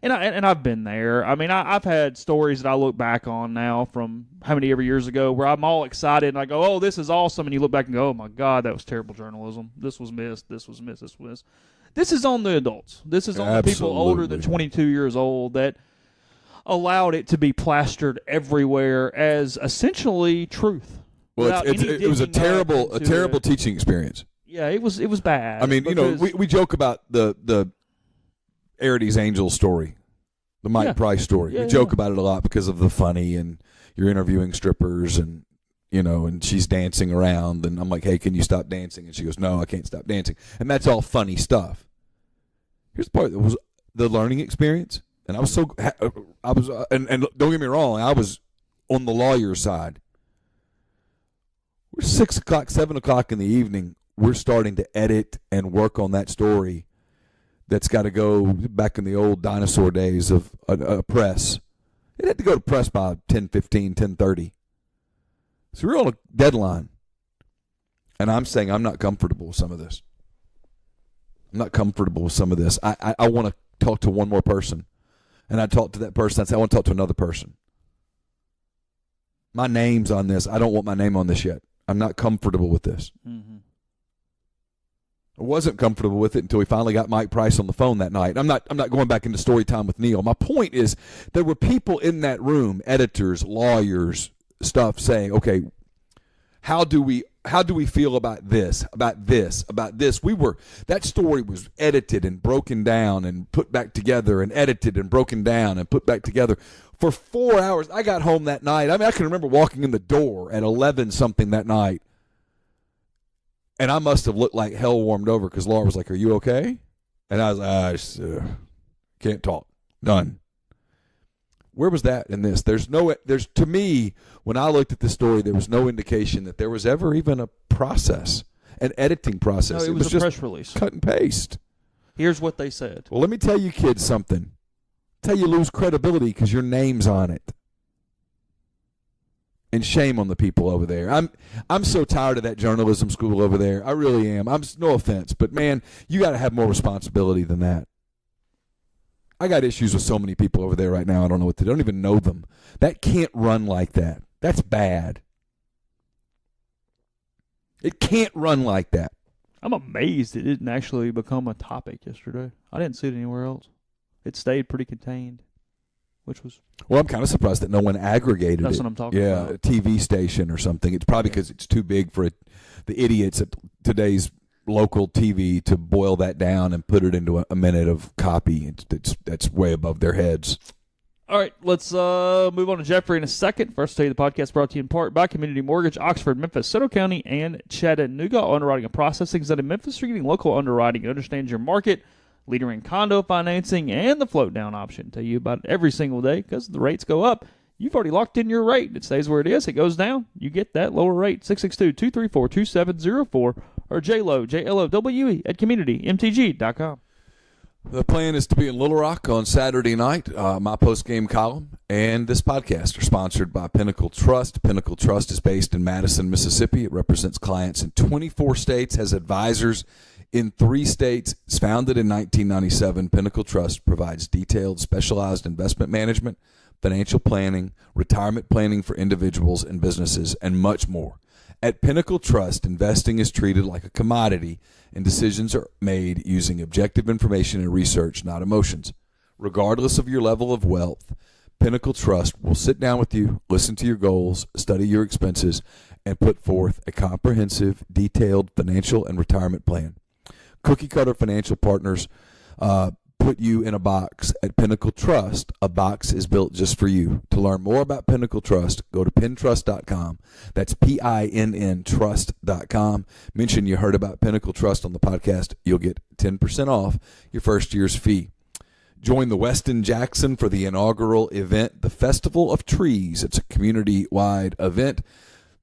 and I've been there. I mean, I've had stories that I look back on now from how many ever years ago where I'm all excited and I go, oh, this is awesome, and you look back and go, oh, my God, that was terrible journalism. This was missed. This was missed. This was. This is on the adults. This is on the people older than 22 years old that allowed it to be plastered everywhere as essentially truth. Well, it was a terrible teaching experience. Yeah, it was bad. I mean, we joke about the Arity's Angel story, the Mike Price story. Yeah, we joke about it a lot because of the funny, and you're interviewing strippers, and and she's dancing around, and I'm like, hey, can you stop dancing? And she goes, no, I can't stop dancing. And that's all funny stuff. Here's the part that was the learning experience, and and don't get me wrong, I was on the lawyer's side. We're 6 o'clock, 7 o'clock in the evening. We're starting to edit and work on that story that's got to go back in the old dinosaur days of a press. It had to go to press by 10:15, 10:30. So we're on a deadline. And I'm saying I'm not comfortable with some of this. I'm not comfortable with some of this. I want to talk to one more person. And I talked to that person. I said, I want to talk to another person. My name's on this. I don't want my name on this yet. I'm not comfortable with this. Mm-hmm. I wasn't comfortable with it until we finally got Mike Price on the phone that night. I'm not going back into story time with Neal. My point is there were people in that room, editors, lawyers, stuff saying, okay, how do we feel about this, about this, about this? That story was edited and broken down and put back together and edited and broken down and put back together for 4 hours. I got home that night. I mean, I can remember walking in the door at 11-something that night, and I must have looked like hell warmed over because Laura was like, are you okay? And I was like, can't talk. Done. Where was that in this? There's to me, when I looked at the story, there was no indication that there was ever even a process, an editing process. No, it was a just press release. Cut and paste. Here's what they said. Well, let me tell you kids something. That's how you lose credibility because your name's on it. And shame on the people over there. I'm so tired of that journalism school over there. I really am. No offense, but man, you got to have more responsibility than that. I got issues with so many people over there right now. I don't know what to do. I don't even know them. That can't run like that. That's bad. It can't run like that. I'm amazed it didn't actually become a topic yesterday. I didn't see it anywhere else. It stayed pretty contained, which was... Well, I'm kind of surprised that no one aggregated it. That's what I'm talking about. Yeah, a TV station or something. It's probably because it's too big for the idiots at today's local TV to boil that down and put it into a minute of copy. That's way above their heads. All right, let's move on to Jeffrey in a second. First, tell you the podcast brought to you in part by Community Mortgage, Oxford, Memphis, Soto County, and Chattanooga. Underwriting and processing is out in Memphis. You're getting local underwriting. It understands your market, leader in condo financing, and the float down option. Tell you about it every single day because the rates go up. You've already locked in your rate. It stays where it is. It goes down. You get that lower rate. 662-234-2704 or JLOW, JLOWE at communitymtg.com. The plan is to be in Little Rock on Saturday night. My post-game column and this podcast are sponsored by Pinnacle Trust. Pinnacle Trust is based in Madison, Mississippi. It represents clients in 24 states, has advisors in 3 states. It's founded in 1997. Pinnacle Trust provides detailed, specialized investment management, financial planning, retirement planning for individuals and businesses, and much more. At Pinnacle Trust, investing is treated like a commodity, and decisions are made using objective information and research, not emotions. Regardless of your level of wealth, Pinnacle Trust will sit down with you, listen to your goals, study your expenses, and put forth a comprehensive, detailed financial and retirement plan. Cookie-cutter financial partners put you in a box at Pinnacle Trust. A box is built just for you. To learn more about Pinnacle Trust, go to pintrust.com. That's PINN trust.com. Mention you heard about Pinnacle Trust on the podcast. You'll get 10% off your first year's fee. Join the Westin Jackson for the inaugural event, the Festival of Trees. It's a community-wide event.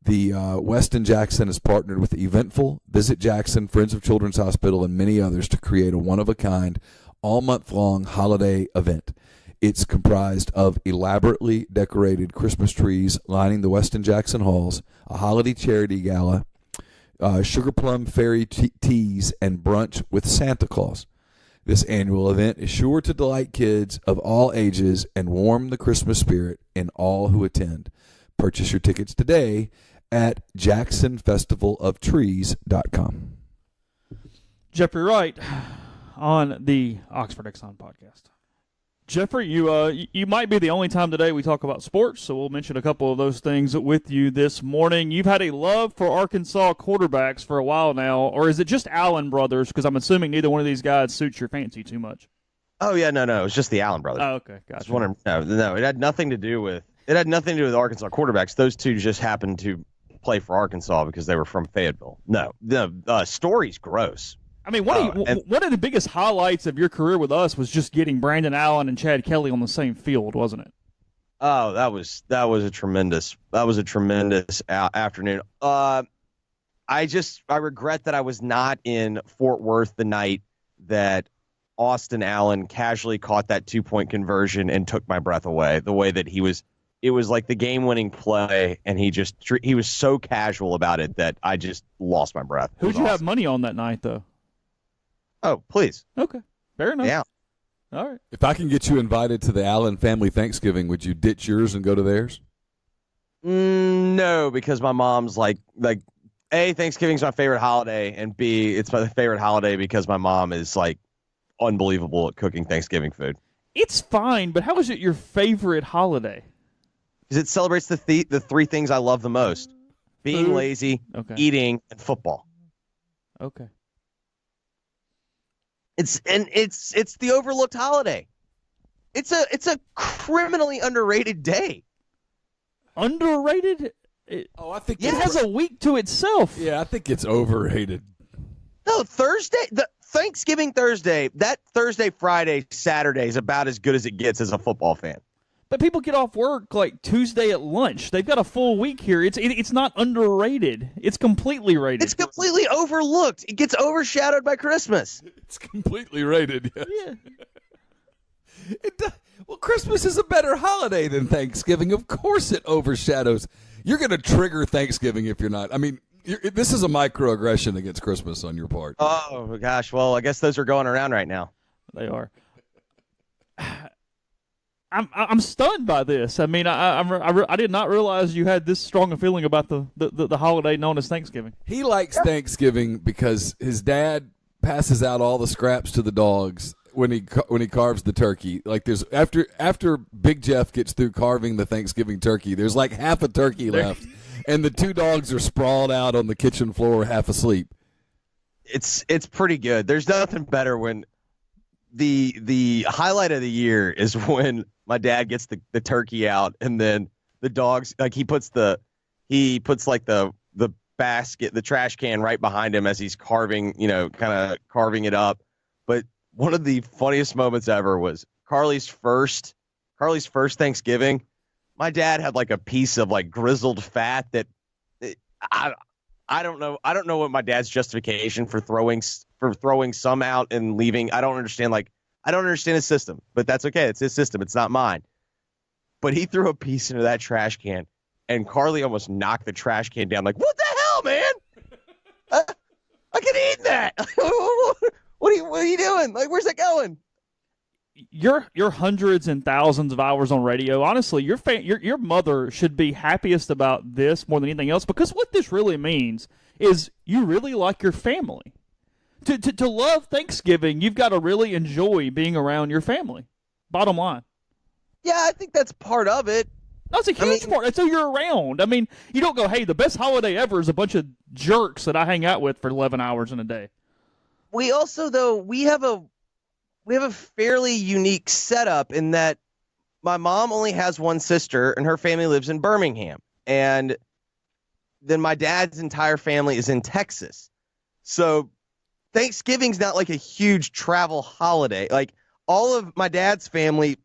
The Westin Jackson has partnered with Eventful, Visit Jackson, Friends of Children's Hospital, and many others to create a one-of-a-kind, all-month-long holiday event. It's comprised of elaborately decorated Christmas trees lining the Westin Jackson halls, a holiday charity gala, sugar plum fairy teas, and brunch with Santa Claus. This annual event is sure to delight kids of all ages and warm the Christmas spirit in all who attend. Purchase your tickets today at jacksonfestivaloftrees.com. Jeffrey Wright on the Oxford Exxon podcast. Jeffrey, you might be the only time today we talk about sports, so we'll mention a couple of those things with you this morning. You've had a love for Arkansas quarterbacks for a while now, or is it just Allen brothers? Because I'm assuming neither one of these guys suits your fancy too much. Oh yeah, no, it was just the Allen brothers. Oh, okay, gotcha. No, it had nothing to do with Arkansas quarterbacks. Those two just happened to play for Arkansas because they were from Fayetteville. No, the story's gross. I mean, one of the biggest highlights of your career with us was just getting Brandon Allen and Chad Kelly on the same field, wasn't it? Oh, that was a tremendous afternoon. I regret that I was not in Fort Worth the night that Austin Allen casually caught that 2-point conversion and took my breath away. The way that it was like the game-winning play, and he was so casual about it that I just lost my breath. Who'd you have money on that night, though? Oh, please. Okay, fair enough. Yeah. All right. If I can get you invited to the Allen family Thanksgiving, would you ditch yours and go to theirs? No, because my mom's like A, Thanksgiving's my favorite holiday, and B, it's my favorite holiday because my mom is like unbelievable at cooking Thanksgiving food. It's fine, but how is it your favorite holiday? Because it celebrates the three things I love the most: being Food, lazy, okay, eating, and football. Okay. It's the overlooked holiday. It's a criminally underrated day. Underrated? I think it has a week to itself. Yeah, I think it's overrated. No, Thanksgiving Thursday, that Thursday, Friday, Saturday is about as good as it gets as a football fan. But people get off work like Tuesday at lunch. They've got a full week here. It's not underrated. It's completely rated. It's completely overlooked. It gets overshadowed by Christmas. It's completely rated. Yes. Yeah. Well, Christmas is a better holiday than Thanksgiving. Of course it overshadows. You're going to trigger Thanksgiving if you're not. I mean, this is a microaggression against Christmas on your part. Oh, gosh. Well, I guess those are going around right now. They are. I'm stunned by this. I mean, I did not realize you had this strong a feeling about the holiday known as Thanksgiving. He likes Thanksgiving because his dad passes out all the scraps to the dogs when he carves the turkey. Like there's after Big Jeff gets through carving the Thanksgiving turkey, there's like half a turkey left, and the two dogs are sprawled out on the kitchen floor, half asleep. It's pretty good. There's nothing better when the highlight of the year is when my dad gets the turkey out, and then the dogs, like he puts like the basket, the trash can right behind him as he's carving, kind of carving it up. But one of the funniest moments ever was Carly's first Thanksgiving. My dad had like a piece of like grizzled fat that I don't know what my dad's justification for throwing some out and leaving. I don't understand his system, but that's okay. It's his system. It's not mine. But he threw a piece into that trash can, and Carly almost knocked the trash can down. Like, what the hell, man? I can eat that. What are you doing? Like, where's that going? Your hundreds and thousands of hours on radio. Honestly, your mother should be happiest about this more than anything else, because what this really means is you really like your family. To love Thanksgiving, you've got to really enjoy being around your family. Bottom line. Yeah, I think that's part of it. That's a huge part. That's who you're around. I mean, you don't go, hey, the best holiday ever is a bunch of jerks that I hang out with for 11 hours in a day. We also, though, we have a fairly unique setup in that my mom only has one sister and her family lives in Birmingham. And then my dad's entire family is in Texas. So Thanksgiving's not like a huge travel holiday. Like all of my dad's family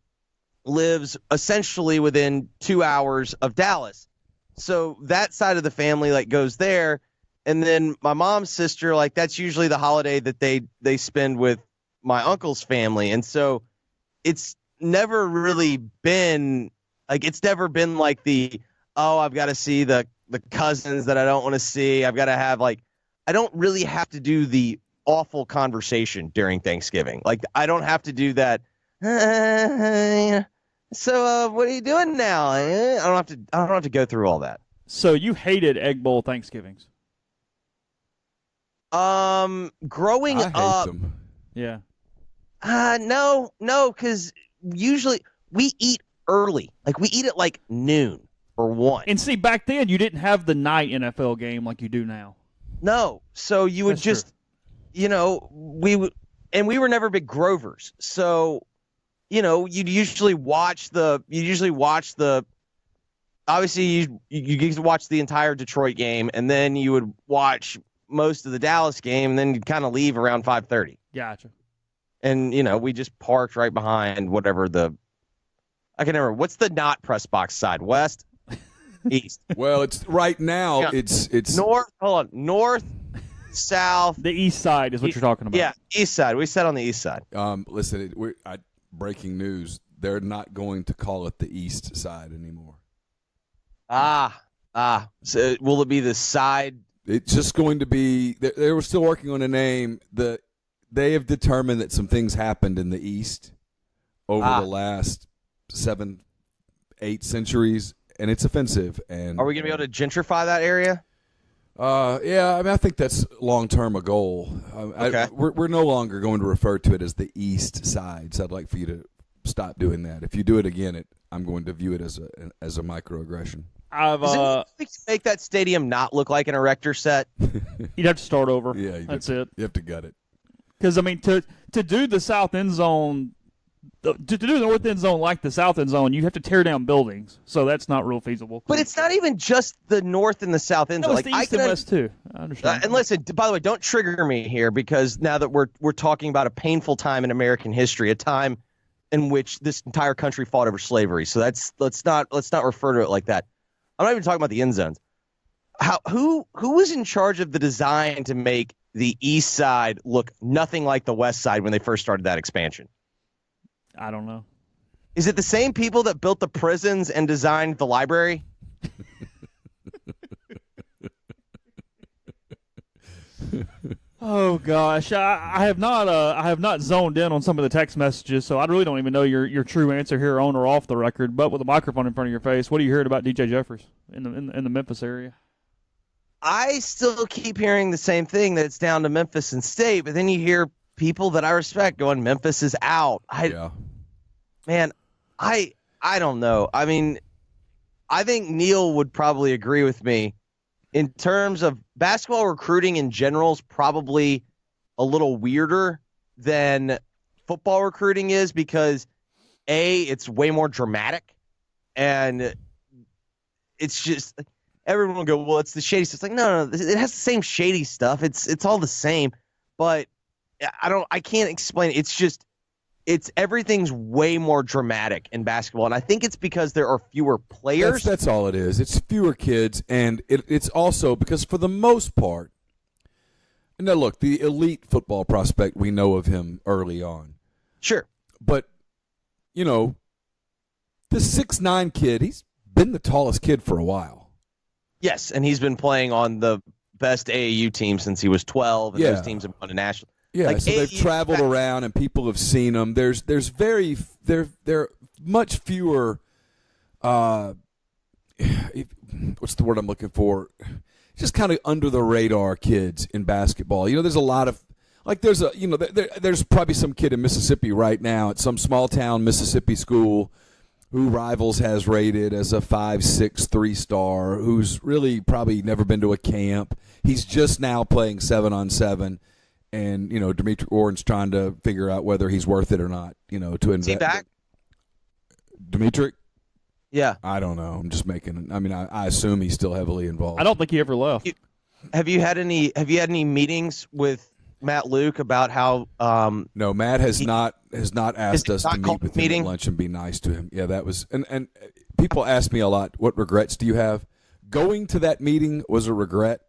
lives essentially within 2 hours of Dallas. So that side of the family like goes there. And then my mom's sister, like that's usually the holiday that they spend with my uncle's family. And so it's never really been like the, oh, I've got to see the cousins that I don't want to see. I've got to have like, I don't really have to do the awful conversation during Thanksgiving. Like I don't have to do that. So what are you doing now? I don't have to go through all that. So you hated Egg Bowl Thanksgivings? Growing I hate up, them. Yeah. no, because usually we eat early. Like we eat at like noon or 1. And see, back then you didn't have the night NFL game like you do now. No, so you would That's just, we were never big Grovers. So, you'd usually watch obviously you get to watch the entire Detroit game, and then you would watch most of the Dallas game, and then you'd kind of leave around 5:30. Gotcha. And, we just parked right behind whatever I can remember. What's the not press box side? West? East? Well, it's right now. Yeah. It's North, hold on. North, south. The east side is what you're talking about. Yeah, east side. We sat on the east side. Listen, breaking news. They're not going to call it the east side anymore. So will it be the side? It's just going to be. They were still working on a name. They have determined that some things happened in the east over the last 7-8 centuries, and it's offensive. And Are we going to be able to gentrify that area? Yeah, I mean, I think that's long-term a goal. Okay. We're no longer going to refer to it as the east side, so I'd like for you to stop doing that. If you do it again, I'm going to view it as a microaggression. Is it to make that stadium not look like an erector set? You'd have to start over. Yeah, that's it. You have to gut it. Because, I mean, to do the south end zone, to do the north end zone like the south end zone, you have to tear down buildings. So that's not real feasible. But it's not even just the north and the south end zone. It's the east and west, too. I understand. And listen, by the way, don't trigger me here, because now that we're talking about a painful time in American history, a time in which this entire country fought over slavery. So let's not refer to it like that. I'm not even talking about the end zones. Who was in charge of the design to make the east side look nothing like the west side when they first started that expansion? I don't know. Is it the same people that built the prisons and designed the library? Oh gosh, I have not zoned in on some of the text messages, so I really don't even know your true answer here, on or off the record. But with a microphone in front of your face, what are you hearing about DJ Jeffries in the Memphis area? I still keep hearing the same thing, that it's down to Memphis and State, but then you hear people that I respect going, Memphis is out. Man, I don't know. I mean, I think Neal would probably agree with me. In terms of basketball recruiting in general is probably a little weirder than football recruiting is, because it's way more dramatic, and it's just everyone will go, well, it's the shady stuff. It's like, no, it has the same shady stuff. It's all the same, but I can't explain it. It's just, everything's way more dramatic in basketball, and I think it's because there are fewer players. That's all it is. It's fewer kids, and it's also because for the most part, now look, the elite football prospect, we know of him early on. Sure. But, the 6'9" kid, he's been the tallest kid for a while. Yes, and he's been playing on the best AAU team since he was 12, and those teams have won a national. Yeah, so they've traveled around and people have seen them. There are much fewer. What's the word I'm looking for? Just kind of under the radar kids in basketball. There's a lot of there's probably some kid in Mississippi right now at some small town Mississippi school who Rivals has rated as a 5'6", 3-star, who's really probably never been to a camp. He's just now playing 7-on-7. And, Dimitri Orn's trying to figure out whether he's worth it or not, to invest. Is he back? Dimitri? Yeah. I don't know. I'm just making. I assume he's still heavily involved. I don't think he ever left. Have you had any meetings with Matt Luke about how? No, Matt has not asked us to meet with him at lunch and be nice to him. Yeah, that was and people ask me a lot. What regrets do you have? Going to that meeting was a regret.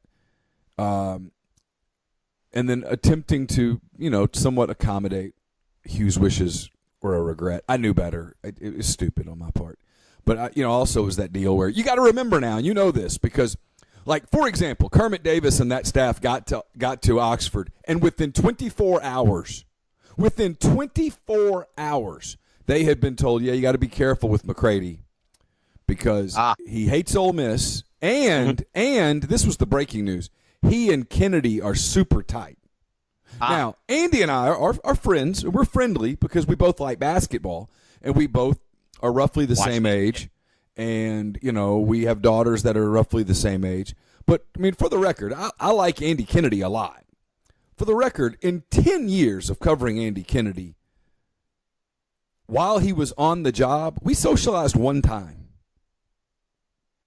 And then attempting to, somewhat accommodate Hugh's wishes were a regret. I knew better. It was stupid on my part. But, also was that deal where you got to remember now, and you know this, because, for example, Kermit Davis and that staff got to Oxford, and within 24 hours, they had been told, yeah, you got to be careful with McCready because he hates Ole Miss, and this was the breaking news, he and Kennedy are super tight. Now, Andy and I are friends. We're friendly because we both like basketball, and we both are roughly the same age. And, we have daughters that are roughly the same age. But, for the record, I like Andy Kennedy a lot. For the record, in 10 years of covering Andy Kennedy, while he was on the job, we socialized one time.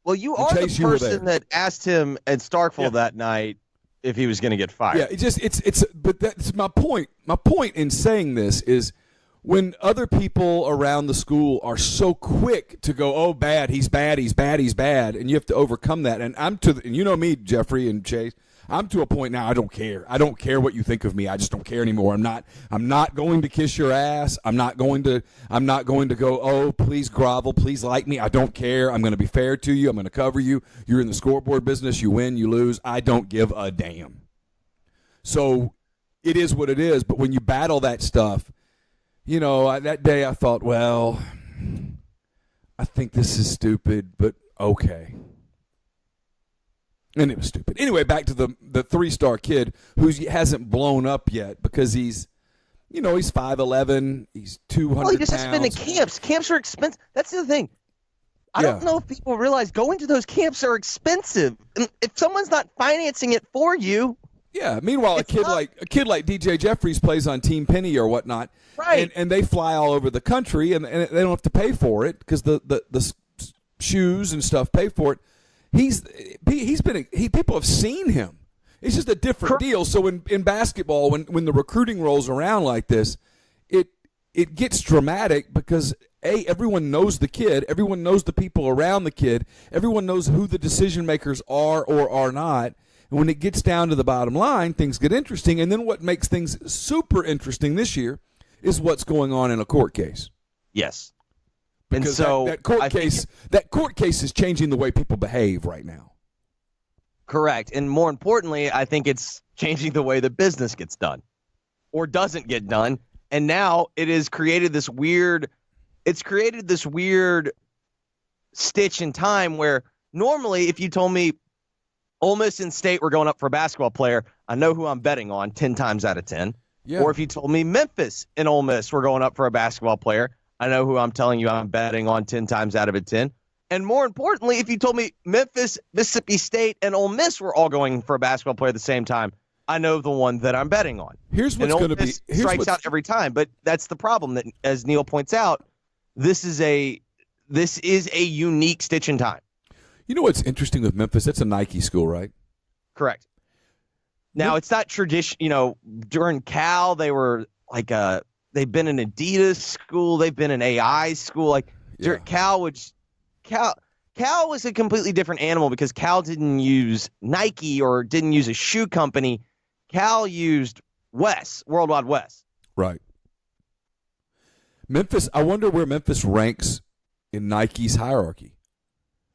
Well, you and are Chase, the person that asked him at Starkville that night if he was going to get fired. Yeah, but that's my point. My point in saying this is when other people around the school are so quick to go, oh, bad, he's bad, and you have to overcome that. And and you know me, Jeffrey and Chase, I'm to a point now I don't care. I don't care what you think of me. I just don't care anymore. I'm not going to kiss your ass. I'm not going to go, oh, please grovel, please like me. I don't care. I'm going to be fair to you. I'm going to cover you. You're in the scoreboard business. You win, you lose. I don't give a damn. So it is what it is. But when you battle that stuff, that day I thought, well, I think this is stupid, but okay. And it was stupid. Anyway, back to the 3-star kid who hasn't blown up yet because he's 5'11", he's 200 pounds. Well, he just has been in camps. Camps are expensive. That's the other thing. I don't know if people realize going to those camps are expensive. And if someone's not financing it for you. Yeah. Meanwhile, a kid like DJ Jeffries plays on Team Penny or whatnot, right? And they fly all over the country, and they don't have to pay for it because the shoes and stuff pay for it. People have seen him. It's just a different deal. So in basketball, when the recruiting rolls around like this, it gets dramatic because everyone knows the kid, everyone knows the people around the kid, everyone knows who the decision makers are or are not. And when it gets down to the bottom line, things get interesting. And then what makes things super interesting this year is what's going on in a court case. Yes. Because that court case is changing the way people behave right now. Correct. And more importantly, I think it's changing the way the business gets done or doesn't get done. And now it has created this weird stitch in time where normally if you told me Ole Miss and State were going up for a basketball player, I know who I'm betting on 10 times out of 10. Yeah. Or if you told me Memphis and Ole Miss were going up for a basketball player, I know who I'm telling you I'm betting on 10 times out of 10. And more importantly, if you told me Memphis, Mississippi State, and Ole Miss were all going for a basketball player at the same time, I know the one that I'm betting on. Here's what's going to be strikes out every time, but that's the problem. That, as Neil points out, this is a unique stitch in time. You know what's interesting with Memphis? That's a Nike school, right? Correct. Now it's not tradition. During Cal, they were like they've been an Adidas school. They've been an AI school. Cal was a completely different animal because Cal didn't use Nike or didn't use a shoe company. Cal used World Wide Wes. Right. Memphis, I wonder where Memphis ranks in Nike's hierarchy.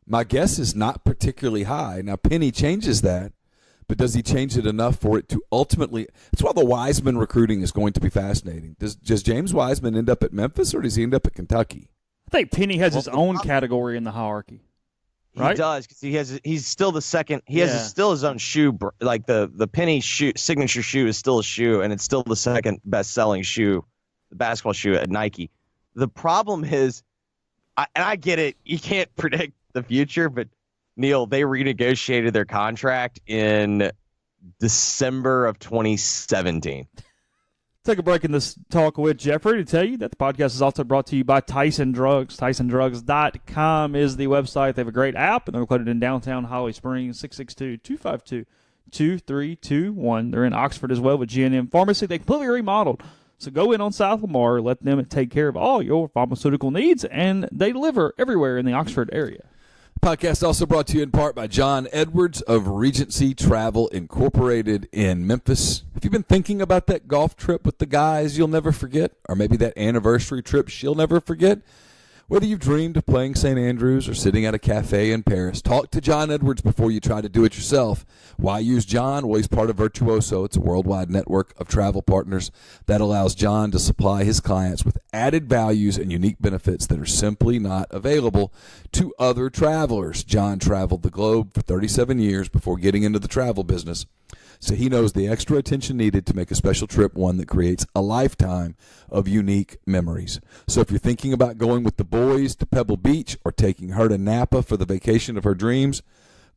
My guess is not particularly high. Now, Penny changes that, but does he change it enough for it to ultimately – that's why the Wiseman recruiting is going to be fascinating. Does James Wiseman end up at Memphis or does he end up at Kentucky? I think Penny has his own category in the hierarchy. Right? He does because he's still the second. He has still his own shoe. Like the Penny shoe signature shoe is still a shoe, and it's still the second best selling shoe, the basketball shoe at Nike. The problem is, and I get it, you can't predict the future, but Neil, they renegotiated their contract in December of 2017. Take a break in this talk with Jeffrey to tell you that the podcast is also brought to you by Tyson Drugs. TysonDrugs.com is the website. They have a great app, and they're located in downtown Holly Springs, 662-252-2321. They're in Oxford as well with G&M Pharmacy. They completely remodeled. So go in on South Lamar, let them take care of all your pharmaceutical needs, and they deliver everywhere in the Oxford area. Podcast also brought to you in part by John Edwards of Regency Travel Incorporated in Memphis. Have you been thinking about that golf trip with the guys you'll never forget? Or maybe that anniversary trip she'll never forget? Whether you've dreamed of playing St. Andrews or sitting at a cafe in Paris, talk to John Edwards before you try to do it yourself. Why use John? Well, he's part of Virtuoso. It's a worldwide network of travel partners that allows John to supply his clients with added values and unique benefits that are simply not available to other travelers. John traveled the globe for 37 years before getting into the travel business, so he knows the extra attention needed to make a special trip one that creates a lifetime of unique memories. So if you're thinking about going with the boys to Pebble Beach or taking her to Napa for the vacation of her dreams,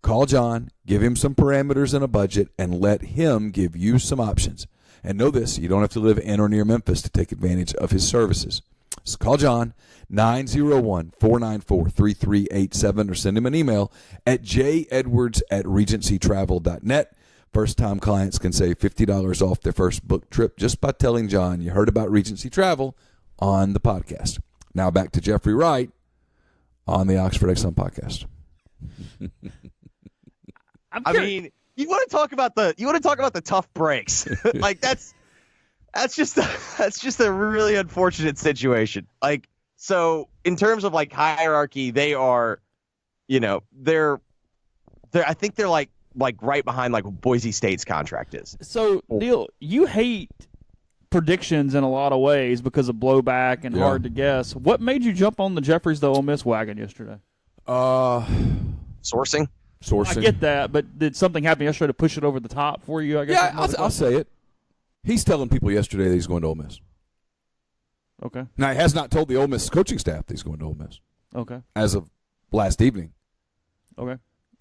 call John, give him some parameters and a budget, and let him give you some options. And know this, you don't have to live in or near Memphis to take advantage of his services. So call John, 901-494-3387, or send him an email at jedwards@regencytravel.net. First-time clients can save $50 off their first book trip just by telling John you heard about Regency Travel on the podcast. Now back to Jeffrey Wright on the Oxford Exxon podcast. I mean, you want to talk about the tough breaks. Like that's just a really unfortunate situation. Like, so in terms of like hierarchy, they are, they're I think they're like right behind like Boise State's contract is. So, Neal, you hate predictions in a lot of ways because of blowback and hard to guess. What made you jump on the Jeffries to Ole Miss wagon yesterday? Sourcing. I get that, but did something happen yesterday to push it over the top for you? I guess. Yeah, I'll say it. He's telling people yesterday that he's going to Ole Miss. Okay. Now, he has not told the Ole Miss coaching staff that he's going to Ole Miss. Okay. As of last evening. Okay.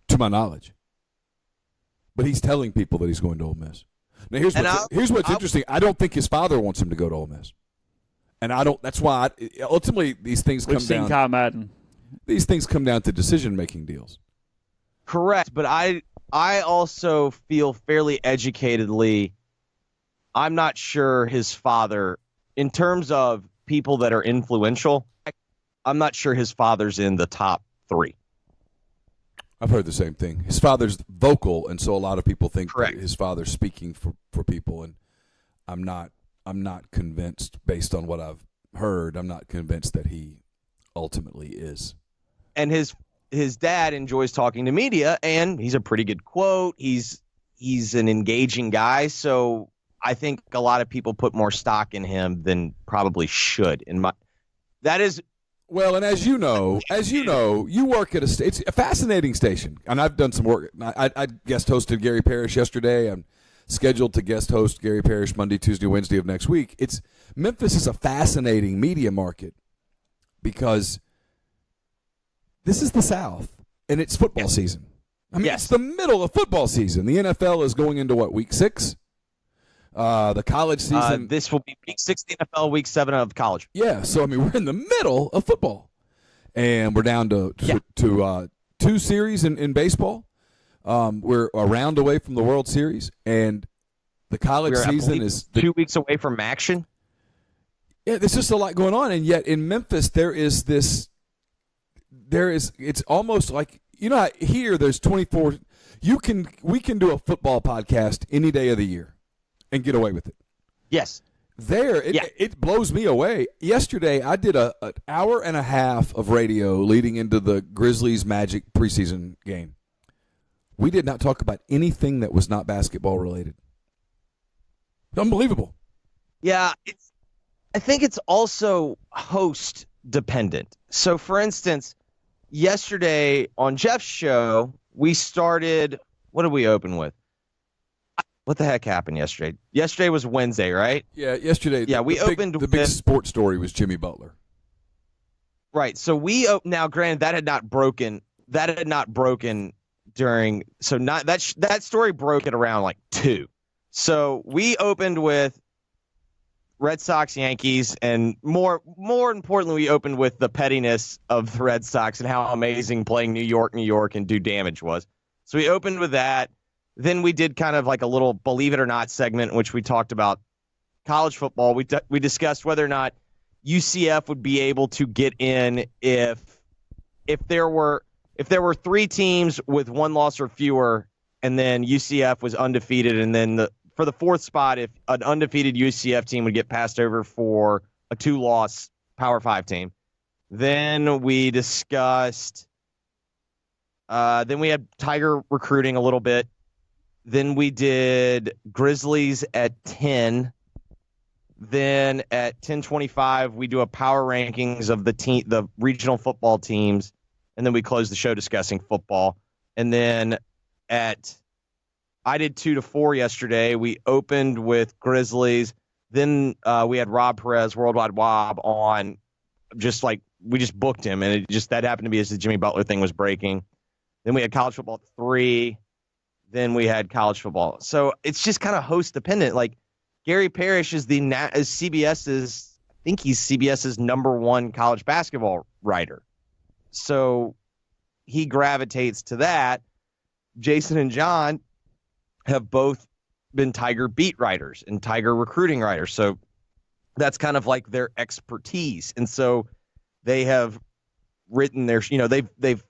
To my knowledge. But he's telling people that he's going to Ole Miss. Now, here's what's interesting. I don't think his father wants him to go to Ole Miss. And I don't. That's why ultimately these things come down. We've seen Kyle Madden. These things come down to decision-making deals. Correct, but I also feel fairly educatedly, I'm not sure his father, in terms of people that are influential, I'm not sure his father's in the top 3. I've heard the same thing. His father's vocal, and so a lot of people think that his father's speaking for people, and I'm not convinced based on what I've heard. I'm not convinced that he ultimately is. And his dad enjoys talking to media, and he's a pretty good quote. He's an engaging guy, so I think a lot of people put more stock in him than probably should. Well, and as you know, you work at it's a fascinating station, and I've done some work. I guest hosted Gary Parrish yesterday. I'm scheduled to guest host Gary Parrish Monday, Tuesday, Wednesday of next week. Memphis is a fascinating media market because this is the South, and it's football season. I mean, it's the middle of football season. The NFL is going into week 6? The college season. This will be week 6 of the NFL, week 7 of college. Yeah, so I mean, we're in the middle of football, and we're down to 2 series in baseball. We're a round away from the World Series, and the college season is 2 weeks away from action. Yeah, there's just a lot going on, and yet in Memphis it's almost like, here there's 24. We can do a football podcast any day of the year and get away with it. Yes. It blows me away. Yesterday, I did an hour and a half of radio leading into the Grizzlies Magic preseason game. We did not talk about anything that was not basketball related. Unbelievable. Yeah, I think it's also host dependent. So, for instance, yesterday on Jeff's show, we started. What did we open with? What the heck happened yesterday? Yesterday was Wednesday, right? Yeah, yesterday. Yeah, the big sports story was Jimmy Butler. Right. So now, granted, that had not broken during. So not that story broke at around like 2. So we opened with Red Sox, Yankees, and more importantly, we opened with the pettiness of the Red Sox and how amazing playing New York, and do damage was. So we opened with that. Then we did kind of like a little Believe It or Not segment in which we talked about college football. We discussed whether or not UCF would be able to get in if there were 3 teams with 1 loss or fewer, and then UCF was undefeated, and then for the 4th spot, if an undefeated UCF team would get passed over for a 2-loss Power 5 team. Then we discussed, then we had Tiger recruiting a little bit. Then we did Grizzlies at 10. Then at 10:25, we do a power rankings of the regional football teams, and then we close the show discussing football. And then I did 2 to 4 yesterday. We opened with Grizzlies. Then we had Rob Perez, Worldwide Wob, on. We just booked him, and that happened to be as the Jimmy Butler thing was breaking. Then we had college football at 3. Then we had college football. So it's just kind of host dependent. Like Gary Parrish is CBS's. I think he's CBS's #1 college basketball writer. So he gravitates to that. Jason and John have both been Tiger beat writers and Tiger recruiting writers. So that's kind of like their expertise. And so they have written they've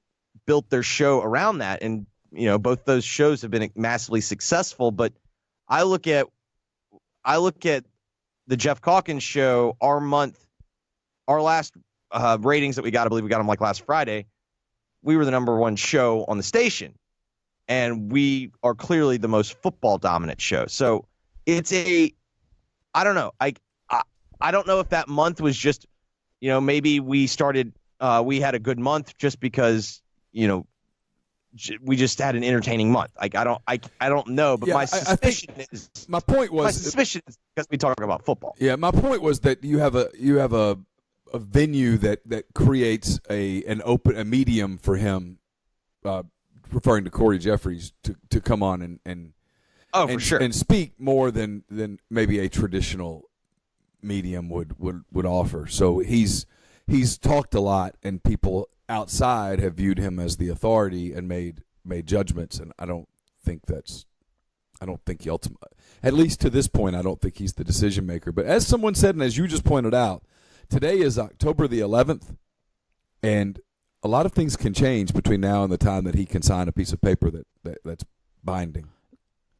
built their show around that. And, both those shows have been massively successful. But I look at the Jeff Calkins show, our last ratings that we got, I believe we got them like last Friday. We were the #1 show on the station. And we are clearly the most football dominant show. So it's I don't know. I don't know if that month was just, maybe we started, we had a good month just because, we just had an entertaining month. Like I don't know, but my suspicion is because we talk about football. Yeah, my point was that you have a venue that creates a medium for him, referring to Corey Jeffries, to come on and for sure, and speak more than maybe a traditional medium would offer. So he's talked a lot, and people outside have viewed him as the authority and made judgments, and I don't think he ultimately, at least to this point, I don't think he's the decision maker. But as someone said, and as you just pointed out, today is October the 11th, and a lot of things can change between now and the time that he can sign a piece of paper that's binding.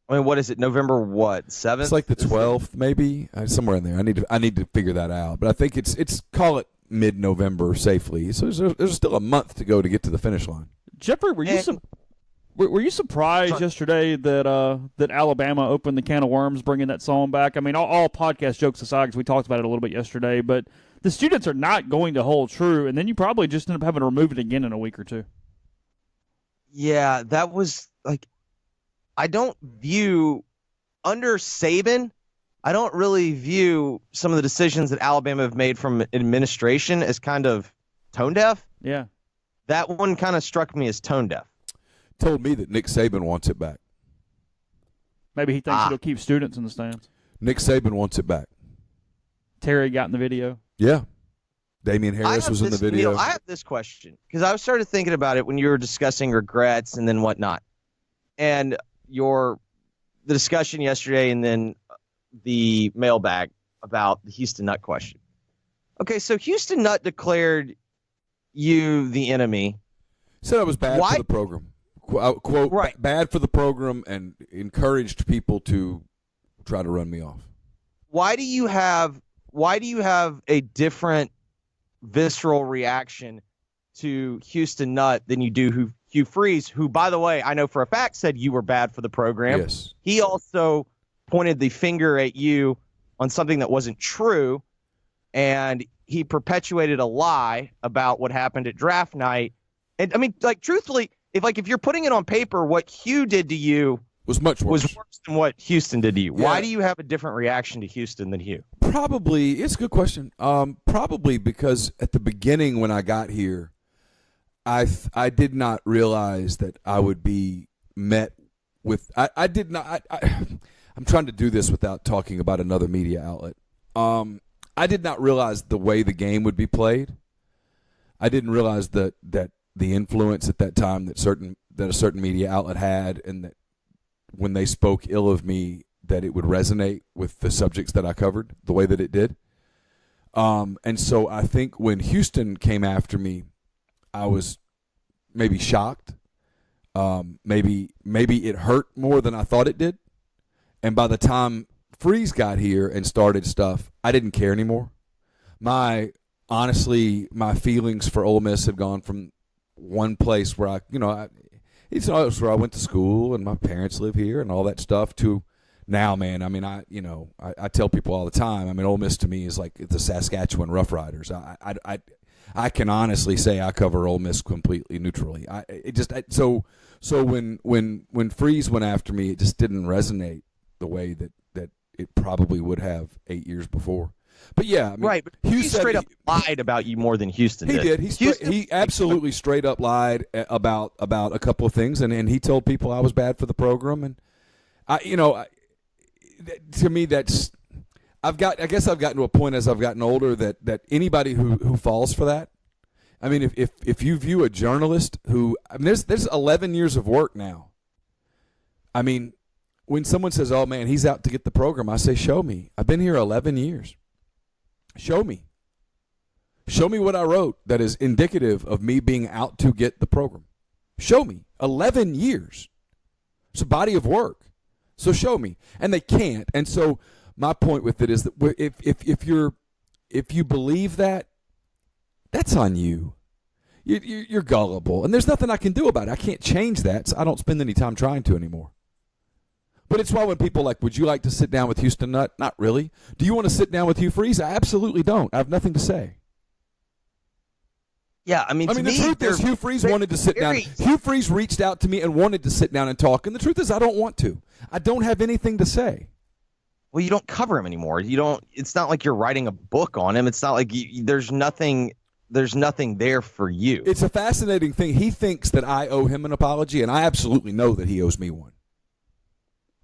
I mean, what is it? November 7th? It's like the 12th, maybe somewhere in there. I need to figure that out, but I think it's call it mid-November safely. So there's still a month to go to get to the finish line. Jeffrey, were you surprised yesterday that Alabama opened the can of worms, bringing that song back? I mean, all podcast jokes aside, because we talked about it a little bit yesterday, but the students are not going to hold true, and then you probably just end up having to remove it again in a week or 2. Yeah, that was like, I don't view under Saban. I don't really view some of the decisions that Alabama have made from administration as kind of tone deaf. Yeah. That one kind of struck me as tone deaf. Told me that Nick Saban wants it back. Maybe he thinks it'll keep students in the stands. Nick Saban wants it back. Terry got in the video. Yeah. Damian Harris was in the video. Neil, I have this question because I started thinking about it when you were discussing regrets and then whatnot. And the discussion yesterday and then the mailbag about the Houston Nutt question. Okay, so Houston Nutt declared you the enemy. Said I was bad for the program. Quote, right. Bad for the program, and encouraged people to try to run me off. Why do you have a different visceral reaction to Houston Nutt than you do Hugh Freeze, who, by the way, I know for a fact said you were bad for the program. Yes. He also pointed the finger at you on something that wasn't true, and he perpetuated a lie about what happened at draft night. And I mean, like, truthfully, if you're putting it on paper, what Hugh did to you was much worse. Was worse than what Houston did to you. Yeah. Why do you have a different reaction to Houston than Hugh? Probably, it's a good question. Probably because at the beginning when I got here, I did not realize that I would be met with. I did not. I'm trying to do this without talking about another media outlet. I did not realize the way the game would be played. I didn't realize that the influence at that time that a certain media outlet had, and that when they spoke ill of me, that it would resonate with the subjects that I covered the way that it did. And so I think when Houston came after me, I was maybe shocked. Maybe it hurt more than I thought it did. And by the time Freeze got here and started stuff, I didn't care anymore. Honestly, my feelings for Ole Miss had gone from one place where it's where I went to school and my parents live here and all that stuff, to now, man. I mean, I tell people all the time. I mean, Ole Miss to me is like the Saskatchewan Roughriders. I can honestly say I cover Ole Miss completely neutrally. So when Freeze went after me, it just didn't resonate the way that it probably would have 8 years before. But yeah, I mean, right. But he straight up lied about you more than Houston did. He absolutely straight up lied about a couple of things, and he told people I was bad for the program. And to me, I guess I've gotten to a point as I've gotten older that anybody who falls for that. I mean, if you view a journalist there's 11 years of work now. I mean, when someone says, "Oh man, he's out to get the program," I say, "Show me. I've been here 11 years. Show me. Show me what I wrote that is indicative of me being out to get the program. Show me. 11 years. It's a body of work. So show me." And they can't. And so my point with it is that if you believe that, that's on you. You're gullible, and there's nothing I can do about it. I can't change that, so I don't spend any time trying to anymore. But it's why when people are like, "Would you like to sit down with Houston Nutt?" Not really. Do you want to sit down with Hugh Freeze? I absolutely don't. I have nothing to say. Yeah, I mean, the truth is Hugh Freeze wanted to sit down. Hugh Freeze reached out to me and wanted to sit down and talk, and the truth is I don't want to. I don't have anything to say. Well, you don't cover him anymore. You don't. It's not like you're writing a book on him. It's not like there's nothing there for you. It's a fascinating thing. He thinks that I owe him an apology, and I absolutely know that he owes me one.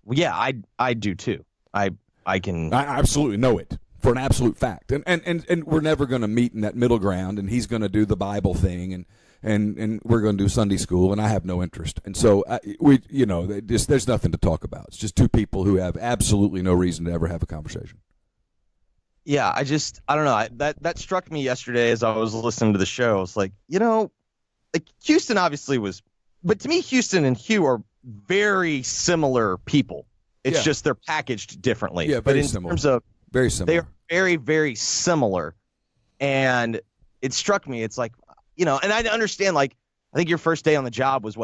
Well, yeah, I do too. I absolutely know it for an absolute fact. And we're never going to meet in that middle ground, and he's going to do the Bible thing, and we're going to do Sunday school, and I have no interest. And so there's nothing to talk about. It's just two people who have absolutely no reason to ever have a conversation. Yeah, I don't know. That struck me yesterday as I was listening to the show. It's like, Houston obviously was, but to me, Houston and Hugh are very similar people. It's just they're packaged differently. Yeah, but in similar. terms of very similar, they are very, very similar. And it struck me. It's like, and I understand. Like, I think your first day on the job was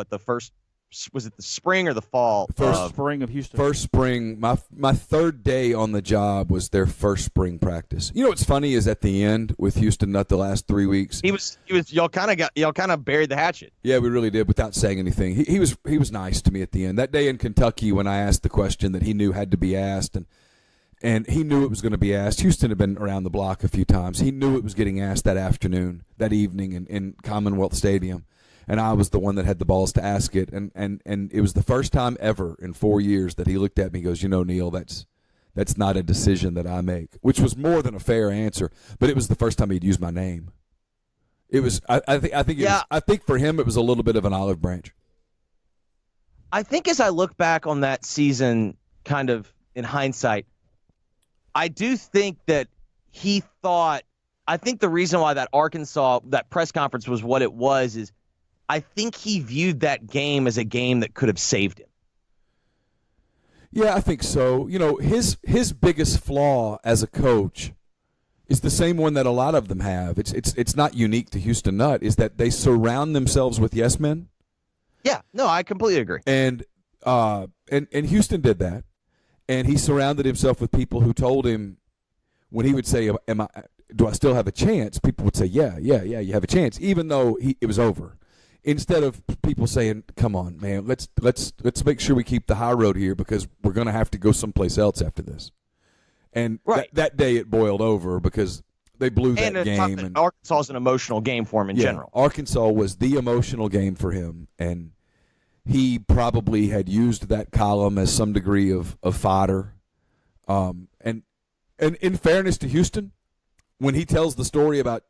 was it the spring or the fall? First spring of Houston. First spring. My third day on the job was their first spring practice. You know what's funny is at the end with Houston Nutt the last 3 weeks. He was y'all kind of buried the hatchet. Yeah, we really did without saying anything. He was nice to me at the end. That day in Kentucky when I asked the question that he knew had to be asked and he knew it was going to be asked. Houston had been around the block a few times. He knew it was getting asked that evening in Commonwealth Stadium. And I was the one that had the balls to ask it. And it was the first time ever in 4 years that he looked at me and goes, Neil, that's not a decision that I make, which was more than a fair answer. But it was the first time he'd used my name. It was, I think for him, it was a little bit of an olive branch. I think as I look back on that season, kind of in hindsight, I do think that I think the reason why that press conference was what it was is, I think he viewed that game as a game that could have saved him. Yeah, I think so. His biggest flaw as a coach is the same one that a lot of them have. It's not unique to Houston Nutt, is that they surround themselves with yes men. Yeah, no, I completely agree. And Houston did that, and he surrounded himself with people who told him when he would say, "Do I still have a chance?" People would say, "Yeah, you have a chance," even though it was over. Instead of people saying, "Come on, man, let's make sure we keep the high road here because we're going to have to go someplace else after this." And that day it boiled over because They blew that and game. And Arkansas is an emotional game for him in general. Arkansas was the emotional game for him, and he probably had used that column as some degree of fodder. And in fairness to Houston, when he tells the story about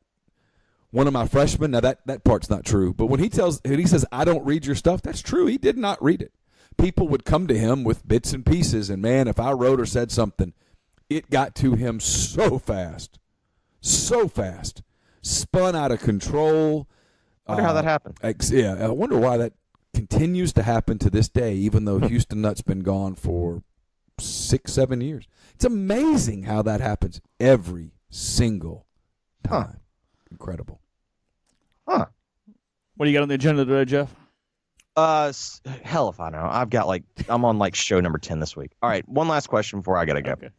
one of my freshmen, now that part's not true, but when he says, I don't read your stuff, that's true. He did not read it. People would come to him with bits and pieces, and man, if I wrote or said something, it got to him so fast, spun out of control. I wonder how that happened. I wonder why that continues to happen to this day, even though Houston Nutt's been gone for 6-7 years. It's amazing how that happens every single time. Incredible. Huh. What do you got on the agenda today, Jeff? Hell if I know. I'm on show number 10 this week. All right, one last question before I gotta go. Okay.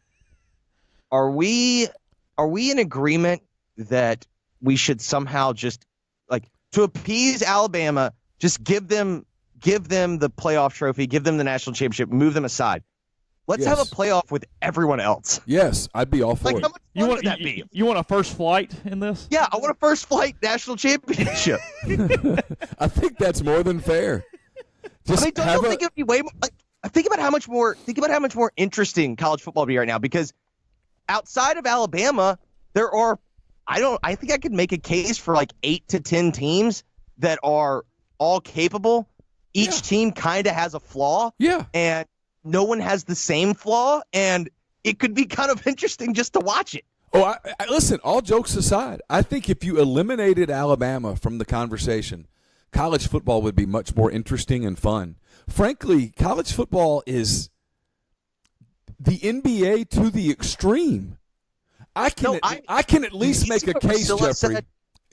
Are we in agreement that we should somehow just to appease Alabama, just give them the playoff trophy, give them the national championship, move them aside? Let's have a playoff with everyone else. Yes, I'd be all for it. How much fun would that be? You want a first flight in this? Yeah, I want a first flight national championship. I think that's more than fair. Don't you think it would be way more? Think about how much more interesting college football would be right now. Because outside of Alabama, there are I think I could make a case for 8 to 10 teams that are all capable. Each team kind of has a flaw. Yeah, and no one has the same flaw, and it could be kind of interesting just to watch it. Oh, listen, all jokes aside, I think if you eliminated Alabama from the conversation, college football would be much more interesting and fun. Frankly, college football is the NBA to the extreme. I can at least make a case, Jeffrey.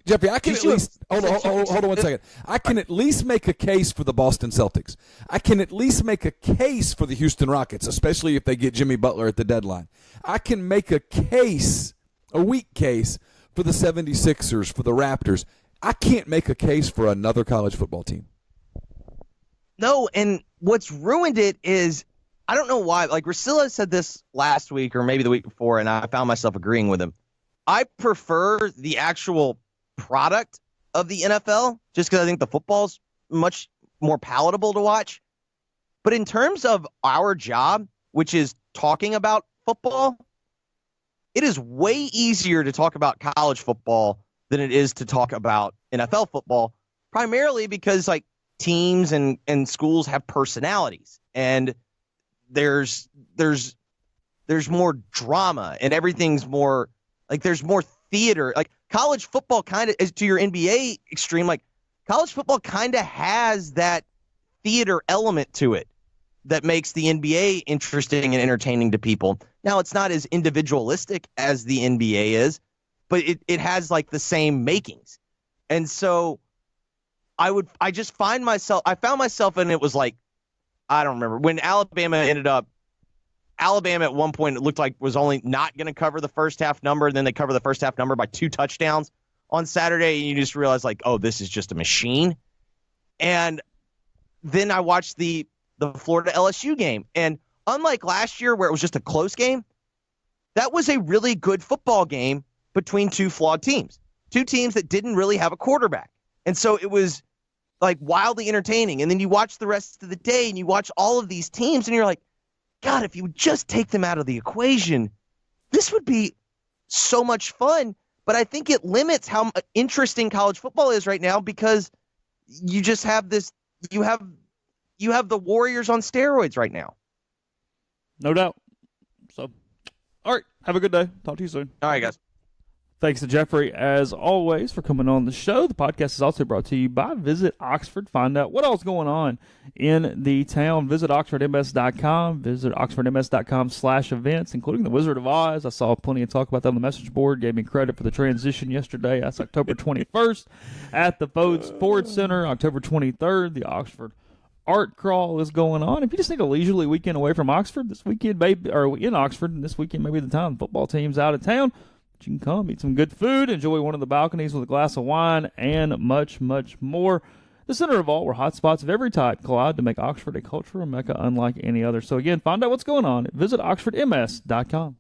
Jeffrey, I can at least hold on 1 second. I can at least make a case for the Boston Celtics. I can at least make a case for the Houston Rockets, especially if they get Jimmy Butler at the deadline. I can make a weak case for the 76ers, for the Raptors. I can't make a case for another college football team. No, and what's ruined it is, I don't know why. Rusilla said this last week or maybe the week before, and I found myself agreeing with him. I prefer the actual product of the NFL just because I think the football's much more palatable to watch. But in terms of our job, which is talking about football, it is way easier to talk about college football than it is to talk about NFL football, primarily because teams and schools have personalities, and there's more drama, and everything's more there's more theater. College football kind of is to your NBA extreme. College football kind of has that theater element to it that makes the NBA interesting and entertaining to people. Now, it's not as individualistic as the NBA is, but it has the same makings. And so I found myself, and it was I don't remember when Alabama at one point, it looked like was only not going to cover the first half number, and then they cover the first half number by 2 touchdowns on Saturday, and you just realize oh, this is just a machine. And then I watched the Florida LSU game, and unlike last year where it was just a close game, that was a really good football game between two flawed teams, two teams that didn't really have a quarterback. And so it was wildly entertaining. And then you watch the rest of the day, and you watch all of these teams, and you're like, God, if you would just take them out of the equation, this would be so much fun. But I think it limits how interesting college football is right now because you just have this. You have the Warriors on steroids right now. No doubt. So, all right. Have a good day. Talk to you soon. All right, guys. Thanks to Jeffrey, as always, for coming on the show. The podcast is also brought to you by Visit Oxford. Find out what else is going on in the town. Visit oxfordms.com. Visit oxfordms.com/events, including the Wizard of Oz. I saw plenty of talk about that on the message board. Gave me credit for the transition yesterday. That's October 21st at the Ford Center. October 23rd, the Oxford Art Crawl is going on. If you just need a leisurely weekend away from Oxford, this weekend, or in Oxford, this weekend may be the time. The football team's out of town. You can come, eat some good food, enjoy one of the balconies with a glass of wine, and much, much more. The center of all, where hotspots of every type collide to make Oxford a cultural mecca unlike any other. So again, find out what's going on. Visit oxfordms.com.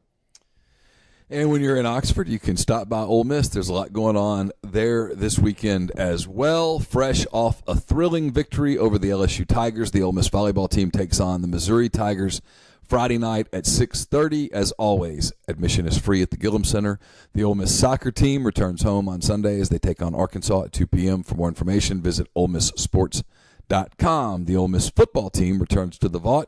And when you're in Oxford, you can stop by Ole Miss. There's a lot going on there this weekend as well. Fresh off a thrilling victory over the LSU Tigers, the Ole Miss volleyball team takes on the Missouri Tigers Friday night at 6:30. As always, admission is free at the Gillum Center. The Ole Miss soccer team returns home on Sunday as they take on Arkansas at 2 p.m. For more information, visit OleMissSports.com. The Ole Miss football team returns to the Vaught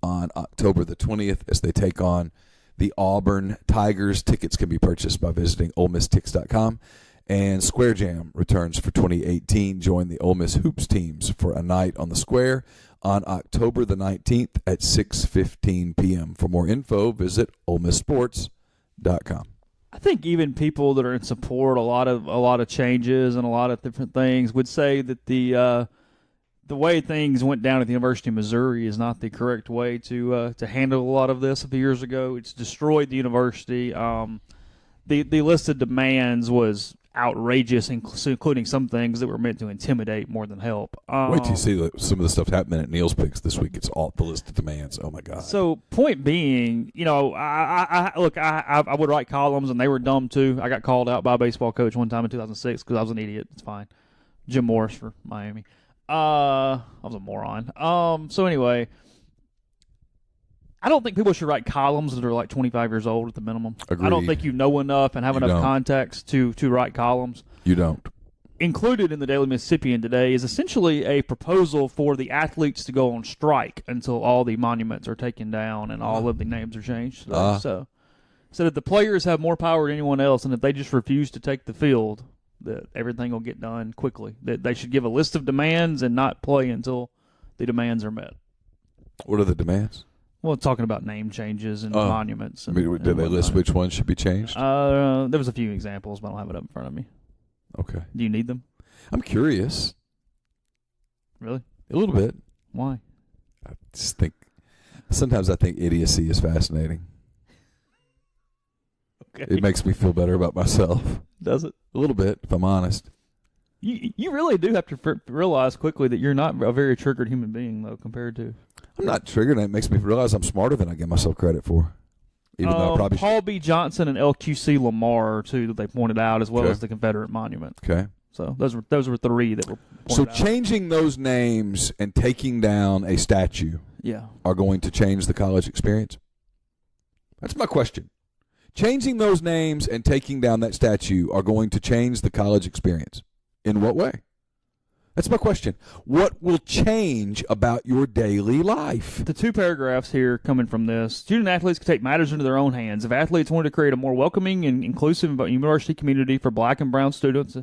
on October the 20th as they take on the Auburn Tigers. Tickets can be purchased by visiting OleMissTix.com. And Square Jam returns for 2018. Join the Ole Miss Hoops teams for a night on the Square on October the 19th at 6:15 p.m. For more info, visit OleMissSports.com. I think even people that are in support a lot of changes and a lot of different things would say that the way things went down at the University of Missouri is not the correct way to handle a lot of this. A few years ago, it's destroyed the university. The list of demands was outrageous, including some things that were meant to intimidate more than help. Wait till you see some of the stuff happening at Neil's Picks this week. It's all the list of demands. Oh my God! So point being, I would write columns, and they were dumb too. I got called out by a baseball coach one time in 2006 because I was an idiot. It's fine. Jim Morris for Miami. I was a moron. So anyway, I don't think people should write columns that are like 25 years old at the minimum. Agreed. I don't think you know enough and have enough context to write columns. You don't. Included in the Daily Mississippian today is essentially a proposal for the athletes to go on strike until all the monuments are taken down and all of the names are changed. So that the players have more power than anyone else, and if they just refuse to take the field, that everything will get done quickly. That they should give a list of demands and not play until the demands are met. What are the demands? Well, talking about name changes and monuments. And, did they list which ones should be changed? There was a few examples, but I don't have it up in front of me. Okay. Do you need them? I'm curious. Really? A little bit. Why? Sometimes I think idiocy is fascinating. Okay. It makes me feel better about myself. Does it? A little bit, if I'm honest. You really do have to realize quickly that you're not a very triggered human being, though, compared to... I'm not triggered, and it makes me realize I'm smarter than I give myself credit for. Even though I probably Paul B. Johnson and LQC Lamar, too, that they pointed out, as well as the Confederate Monument. Okay. So those were three that were pointed out. Changing those names and taking down a statue are going to change the college experience? That's my question. Changing those names and taking down that statue are going to change the college experience. In what way? That's my question. What will change about your daily life? The two paragraphs here coming from this. Student athletes can take matters into their own hands. If athletes wanted to create a more welcoming and inclusive university community for black and brown students,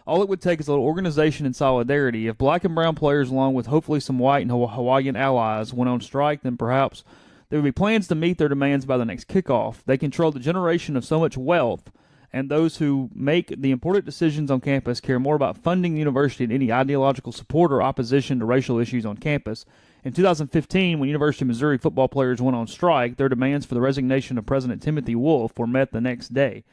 all it would take is a little organization and solidarity. If black and brown players, along with hopefully some white and Hawaiian allies, went on strike, then perhaps there would be plans to meet their demands by the next kickoff. They control the generation of so much wealth, and those who make the important decisions on campus care more about funding the university than any ideological support or opposition to racial issues on campus. In 2015, when University of Missouri football players went on strike, their demands for the resignation of President Timothy Wolf were met the next day.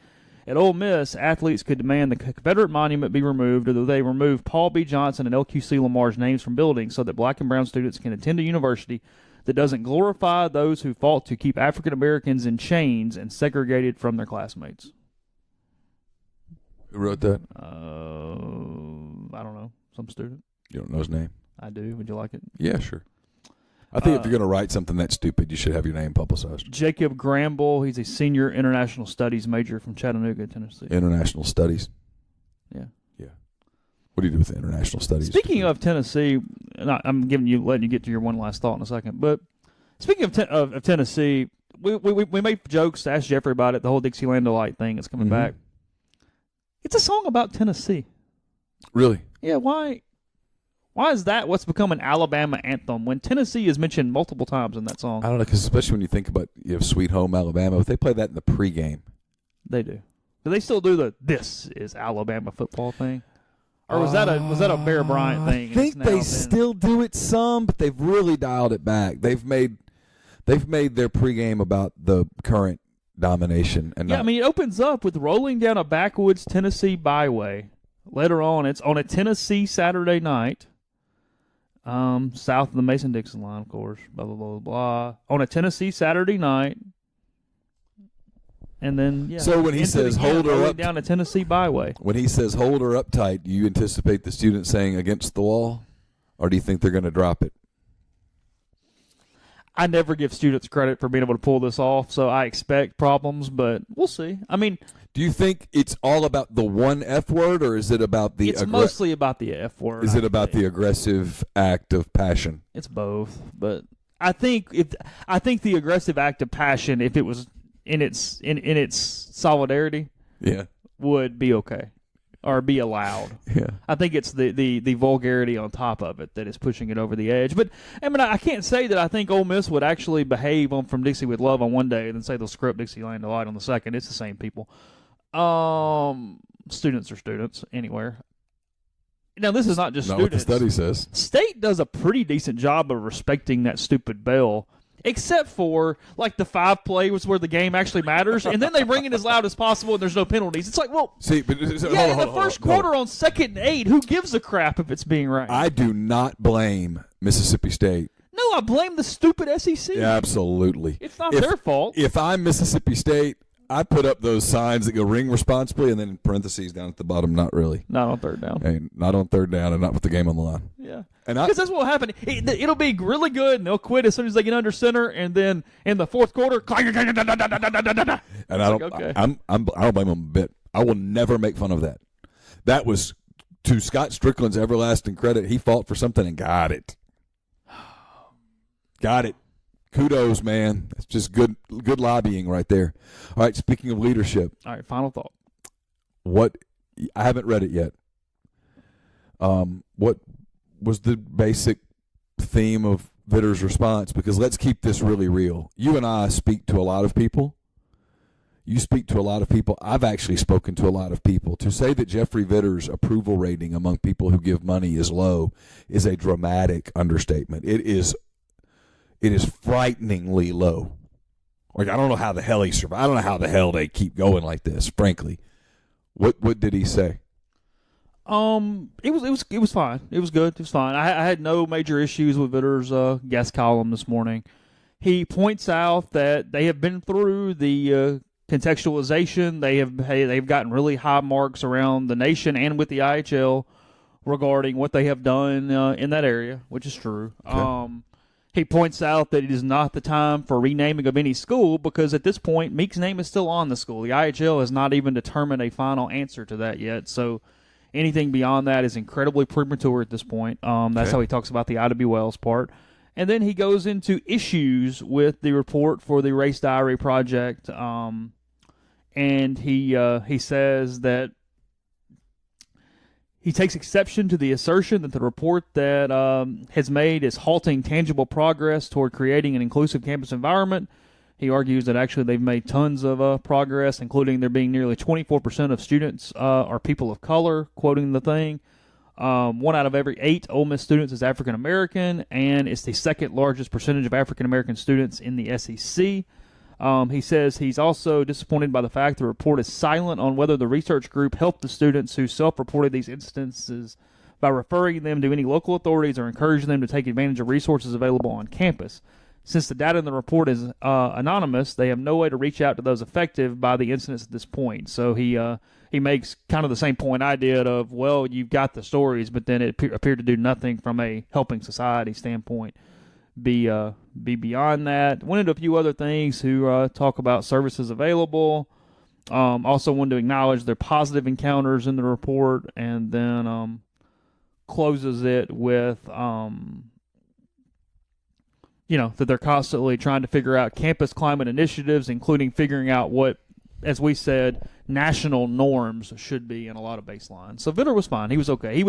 At Ole Miss, athletes could demand the Confederate monument be removed, or that they remove Paul B. Johnson and LQC Lamar's names from buildings so that black and brown students can attend a university that doesn't glorify those who fought to keep African Americans in chains and segregated from their classmates. Who wrote that? I don't know. Some student. You don't know his name? I do. Would you like it? Yeah, sure. I think if you're going to write something that stupid, you should have your name publicized. Jacob Gramble. He's a senior international studies major from Chattanooga, Tennessee. International studies? Yeah. Yeah. What do you do with international studies? Speaking of Tennessee, and I'm letting you get to your one last thought in a second, but speaking of Tennessee, we made jokes to ask Jeffrey about it, the whole Dixieland Delight thing that's coming back. It's a song about Tennessee. Really? Yeah, why is that what's become an Alabama anthem when Tennessee is mentioned multiple times in that song? I don't know, because especially when you think about Sweet Home Alabama, if they play that in the pregame. They do. Do they still do the "This is Alabama" football thing? Or was that a Bear Bryant thing? I think they still do it some, but they've really dialed it back. They've made their pregame about the current domination. And it opens up with rolling down a backwoods Tennessee byway. Later on, it's on a Tennessee Saturday night, south of the Mason-Dixon line, of course, blah, blah, blah, blah. On a Tennessee Saturday night, And then, yeah. So when he says hold her up down to Tennessee Byway. When he says hold her up tight, do you anticipate the student saying against the wall? Or do you think they're going to drop it? I never give students credit for being able to pull this off, so I expect problems, but we'll see. I mean, do you think it's all about the one F word, or is it about the? It's mostly about the F word. Is it about the aggressive act of passion? It's both, but I think the aggressive act of passion, if it was in its solidarity, would be okay. Or be allowed. Yeah, I think it's the vulgarity on top of it that is pushing it over the edge. But I mean, I can't say that I think Ole Miss would actually behave on From Dixie with Love on one day and then say they'll screw up Dixieland Delight on the second. It's the same people. Students are students anywhere. Now, this is not just not students. What the study says. State does a pretty decent job of respecting that stupid bell. Except for, like, the 5 play was where the game actually matters, and then they bring it as loud as possible, and there's no penalties. It's like, well, see, but in the first quarter on 2nd and 8, who gives a crap if it's being right? I do not blame Mississippi State. No, I blame the stupid SEC. Yeah, absolutely. It's not their fault. If I'm Mississippi State, I put up those signs that go ring responsibly, and then in parentheses down at the bottom, not really. Not on 3rd down. And not on 3rd down, and not with the game on the line. Yeah. And because that's what will happen. It'll be really good, and they'll quit as soon as they get under center, and then in the 4th quarter, and I don't blame them a bit. I will never make fun of that. That was, to Scott Strickland's everlasting credit, he fought for something and got it. Got it. Kudos, man. It's just good lobbying right there. All right, speaking of leadership. All right, final thought. I haven't read it yet. What was the basic theme of Vitter's response? Because let's keep this really real. You and I speak to a lot of people. You speak to a lot of people. I've actually spoken to a lot of people. To say that Jeffrey Vitter's approval rating among people who give money is low is a dramatic understatement. It is frighteningly low. Like, I don't know how the hell he survived. I don't know how the hell they keep going like this, frankly. What did he say? It was fine. It was good. It was fine. I had no major issues with Vitter's guest column this morning. He points out that they have been through the contextualization. They've gotten really high marks around the nation and with the IHL regarding what they have done in that area, which is true. Okay. He points out that it is not the time for renaming of any school because at this point, Meek's name is still on the school. The IHL has not even determined a final answer to that yet. So anything beyond that is incredibly premature at this point. That's how he talks about the Ida B. Wells part. And then he goes into issues with the report for the Race Diary Project. And he says that he takes exception to the assertion that the report that has made is halting tangible progress toward creating an inclusive campus environment. He argues that actually they've made tons of progress, including there being nearly 24% of students are people of color, quoting the thing. 1 out of every 8 Ole Miss students is African American, and it's the second largest percentage of African American students in the SEC. He says he's also disappointed by the fact the report is silent on whether the research group helped the students who self-reported these instances by referring them to any local authorities or encouraging them to take advantage of resources available on campus. Since the data in the report is anonymous, they have no way to reach out to those affected by the incidents at this point. So he makes kind of the same point I did of, well, you've got the stories, but then it appeared to do nothing from a helping society standpoint. Be beyond that. Went into a few other things who talk about services available. Also wanted to acknowledge their positive encounters in the report, and then closes it with that they're constantly trying to figure out campus climate initiatives, including figuring out what, as we said, national norms should be in a lot of baselines. So Vitter was fine. He was okay. He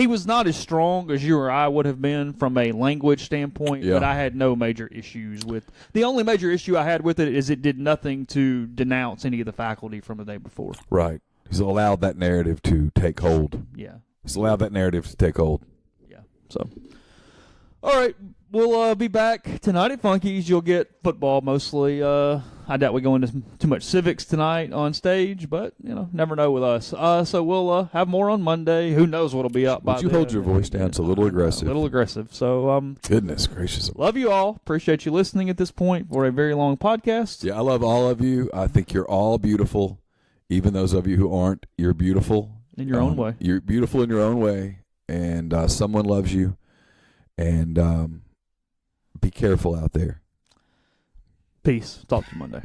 was not as strong as you or I would have been from a language standpoint, but I had no major issues with. The only major issue I had with it is it did nothing to denounce any of the faculty from the day before. Right. He's allowed that narrative to take hold. Yeah. He's allowed that narrative to take hold. Yeah. So, all right. We'll be back tonight at Funky's. You'll get football mostly. I doubt we go into too much civics tonight on stage, but never know with us. So we'll have more on Monday. Who knows what'll be up by then. Would you hold your voice down? It's a little aggressive. A little aggressive. So goodness gracious. Love you all. Appreciate you listening at this point for a very long podcast. Yeah, I love all of you. I think you're all beautiful. Even those of you who aren't, you're beautiful. In your own way. You're beautiful in your own way. And someone loves you. And be careful out there. Peace. Talk to you Monday.